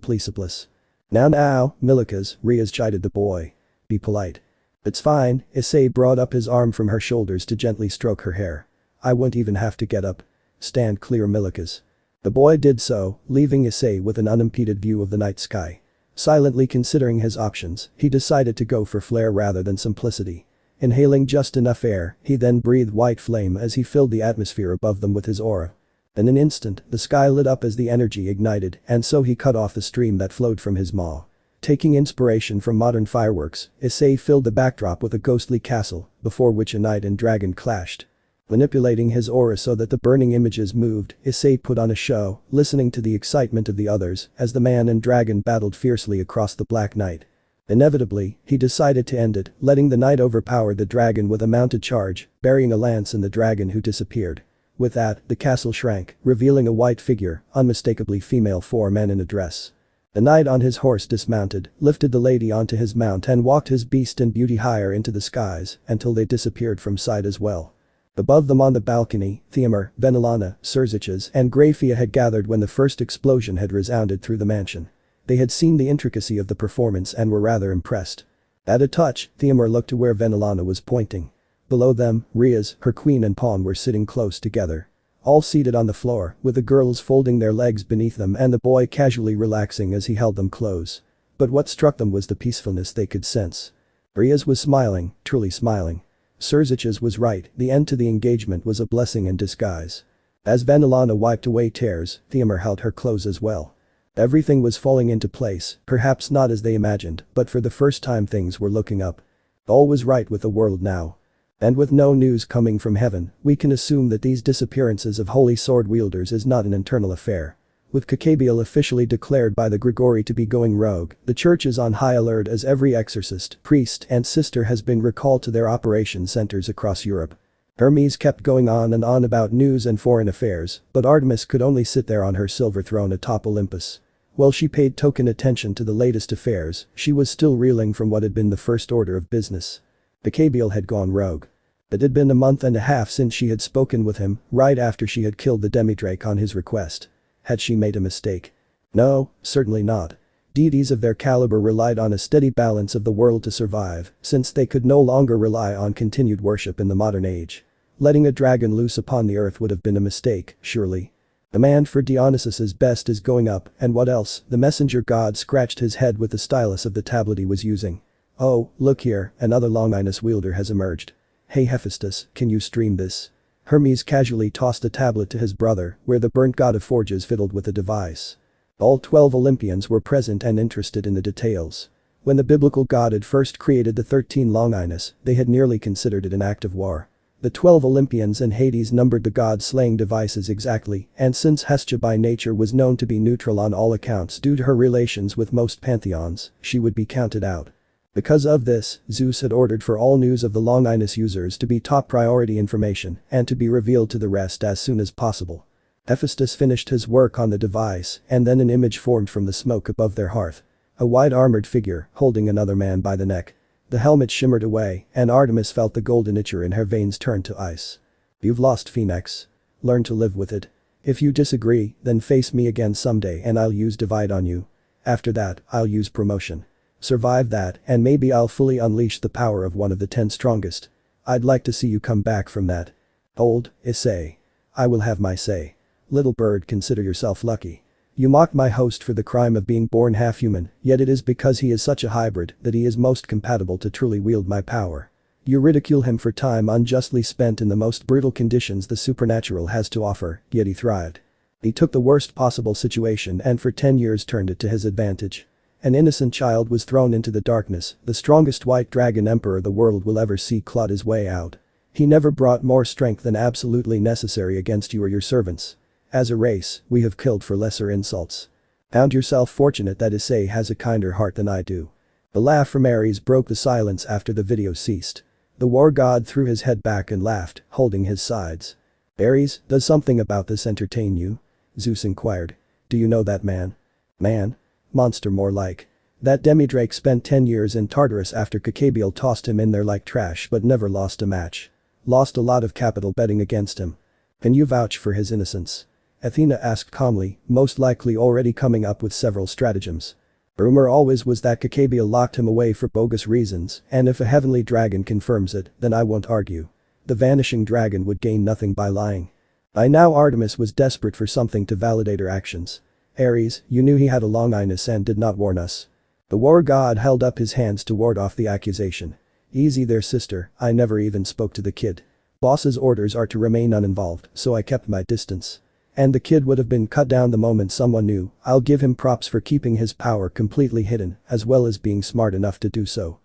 Now, Milica's, rias chided the boy. Be polite. It's fine, Issei brought up his arm from her shoulders to gently stroke her hair. I won't even have to get up. Stand clear, Milica's. The boy did so, leaving Issei with an unimpeded view of the night sky. Silently considering his options, he decided to go for flair rather than simplicity. Inhaling just enough air, he then breathed white flame as he filled the atmosphere above them with his aura. In an instant, the sky lit up as the energy ignited, and so he cut off the stream that flowed from his maw. Taking inspiration from modern fireworks, Issei filled the backdrop with a ghostly castle, before which a knight and dragon clashed. Manipulating his aura so that the burning images moved, Issei put on a show, listening to the excitement of the others as the man and dragon battled fiercely across the black night. Inevitably, he decided to end it, letting the knight overpower the dragon with a mounted charge, burying a lance in the dragon who disappeared. With that, the castle shrank, revealing a white figure, unmistakably female form and in a dress. The knight on his horse dismounted, lifted the lady onto his mount and walked his beast and beauty higher into the skies until they disappeared from sight as well. Above them on the balcony, Theomir, Venelana, Surziches and Grafia had gathered when the first explosion had resounded through the mansion. They had seen the intricacy of the performance and were rather impressed. At a touch, Theomir looked to where Venelana was pointing. Below them, rias, her queen and pawn were sitting close together. All seated on the floor, with the girls folding their legs beneath them and the boy casually relaxing as he held them close. But what struck them was the peacefulness they could sense. Rias was smiling, truly smiling. Surziches was right, the end to the engagement was a blessing in disguise. As Venelana wiped away tears, Theomir held her close as well. Everything was falling into place, perhaps not as they imagined, but for the first time things were looking up. All was right with the world now. And with no news coming from heaven, we can assume that these disappearances of holy sword wielders is not an internal affair. With Kakabiel officially declared by the Gregory to be going rogue, the church is on high alert as every exorcist, priest and sister has been recalled to their operation centers across Europe. Hermes kept going on and on about news and foreign affairs, but Artemis could only sit there on her silver throne atop Olympus. While she paid token attention to the latest affairs, she was still reeling from what had been the first order of business. Kakabiel had gone rogue. It had been a month and a half since she had spoken with him, right after she had killed the demidrake on his request. Had she made a mistake? No, certainly not. Deities of their caliber relied on a steady balance of the world to survive, since they could no longer rely on continued worship in the modern age. Letting a dragon loose upon the earth would have been a mistake, surely. Demand for Dionysus's best is going up, and what else? The messenger god scratched his head with the stylus of the tablet he was using. Oh, look here, another Longinus wielder has emerged. Hey Hephaestus, can you stream this? Hermes casually tossed a tablet to his brother, where the burnt god of forges fiddled with a device. All 12 Olympians were present and interested in the details. When the biblical god had first created the 13 Longinus, they had nearly considered it an act of war. The 12 Olympians and Hades numbered the god-slaying devices exactly, and since Hestia by nature was known to be neutral on all accounts due to her relations with most pantheons, she would be counted out. Because of this, Zeus had ordered for all news of the Longinus users to be top priority information and to be revealed to the rest as soon as possible. Hephaestus finished his work on the device and then an image formed from the smoke above their hearth. A white armored figure, holding another man by the neck. The helmet shimmered away and Artemis felt the golden itcher in her veins turn to ice. You've lost, Phoenix. Learn to live with it. If you disagree, then face me again someday and I'll use divide on you. After that, I'll use promotion. Survive that and maybe I'll fully unleash the power of one of the 10 strongest. I'd like to see you come back from that. Old Issei. I will have my say. Little bird, consider yourself lucky. You mock my host for the crime of being born half-human, yet it is because he is such a hybrid that he is most compatible to truly wield my power. You ridicule him for time unjustly spent in the most brutal conditions the supernatural has to offer, yet he thrived. He took the worst possible situation and for 10 years turned it to his advantage. An innocent child was thrown into the darkness, the strongest white dragon emperor the world will ever see clawed his way out. He never brought more strength than absolutely necessary against you or your servants. As a race, we have killed for lesser insults. Count yourself fortunate that Issei has a kinder heart than I do. The laugh from Ares broke the silence after the video ceased. The war god threw his head back and laughed, holding his sides. Ares, does something about this entertain you? Zeus inquired. Do you know that man? Man? Monster more like. That demidrake spent 10 years in Tartarus after Kakabiel tossed him in there like trash but never lost a match. Lost a lot of capital betting against him. Can you vouch for his innocence? Athena asked calmly, most likely already coming up with several stratagems. Rumor always was that Kakabiel locked him away for bogus reasons, and if a heavenly dragon confirms it, then I won't argue. The vanishing dragon would gain nothing by lying. By now Artemis was desperate for something to validate her actions. Ares, you knew he had a longinus and did not warn us. The war god held up his hands to ward off the accusation. Easy there, sister, I never even spoke to the kid. Boss's orders are to remain uninvolved, so I kept my distance. And the kid would have been cut down the moment someone knew. I'll give him props for keeping his power completely hidden, as well as being smart enough to do so.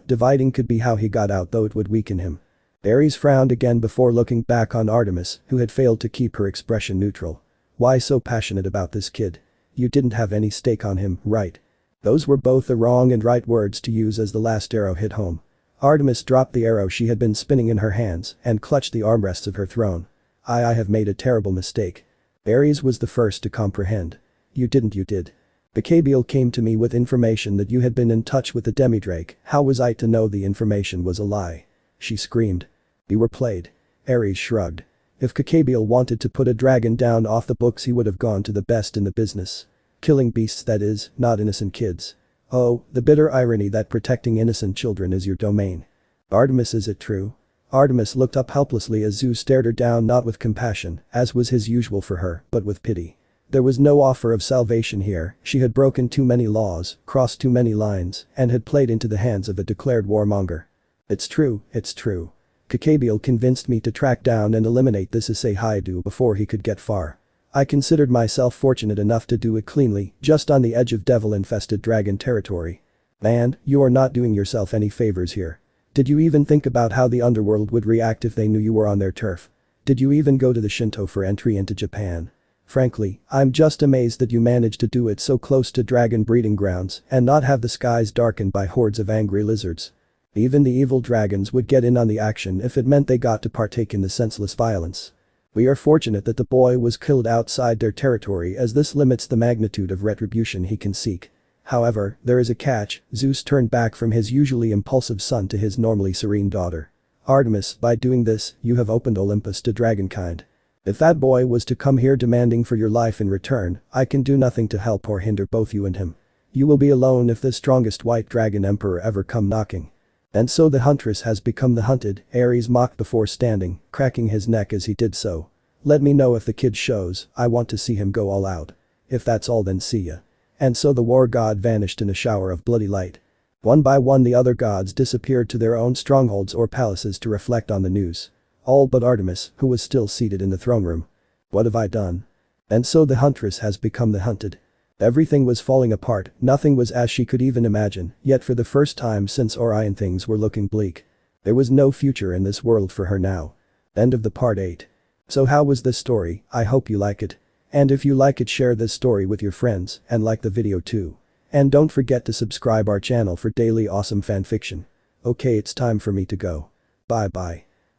Dividing could be how he got out, though it would weaken him. Ares frowned again before looking back on Artemis, who had failed to keep her expression neutral. Why so passionate about this kid? You didn't have any stake on him, right? Those were both the wrong and right words to use as the last arrow hit home. Artemis dropped the arrow she had been spinning in her hands and clutched the armrests of her throne. I have made a terrible mistake. Ares was the first to comprehend. You did. Kakabiel came to me with information that you had been in touch with the demidrake. How was I to know the information was a lie? She screamed. You were played. Ares shrugged. If Kakabiel wanted to put a dragon down off the books, he would have gone to the best in the business. Killing beasts, that is, not innocent kids. Oh, the bitter irony that protecting innocent children is your domain. Artemis, is it true? Artemis looked up helplessly as Zeus stared her down, not with compassion, as was his usual for her, but with pity. There was no offer of salvation here. She had broken too many laws, crossed too many lines, and had played into the hands of a declared warmonger. It's true. Kakabiel convinced me to track down and eliminate this Issei Haidu before he could get far. I considered myself fortunate enough to do it cleanly, just on the edge of devil-infested dragon territory. And, you are not doing yourself any favors here. Did you even think about how the underworld would react if they knew you were on their turf? Did you even go to the Shinto for entry into Japan? Frankly, I'm just amazed that you managed to do it so close to dragon breeding grounds and not have the skies darkened by hordes of angry lizards. Even the evil dragons would get in on the action if it meant they got to partake in the senseless violence. We are fortunate that the boy was killed outside their territory, as this limits the magnitude of retribution he can seek. However, there is a catch. Zeus turned back from his usually impulsive son to his normally serene daughter. Artemis, by doing this, you have opened Olympus to dragonkind. If that boy was to come here demanding for your life in return, I can do nothing to help or hinder both you and him. You will be alone if the strongest white dragon emperor ever come knocking. And so the huntress has become the hunted, Ares mocked before standing, cracking his neck as he did so. Let me know if the kid shows, I want to see him go all out. If that's all, then see ya. And so the war god vanished in a shower of bloody light. One by one the other gods disappeared to their own strongholds or palaces to reflect on the news. All but Artemis, who was still seated in the throne room. What have I done? And so the huntress has become the hunted. Everything was falling apart, nothing was as she could even imagine, yet for the first time since Orion things were looking bleak. There was no future in this world for her now. End of the part 8. So how was this story? I hope you like it. And if you like it, share this story with your friends and like the video too. And don't forget to subscribe our channel for daily awesome fanfiction. Okay, it's time for me to go. Bye bye.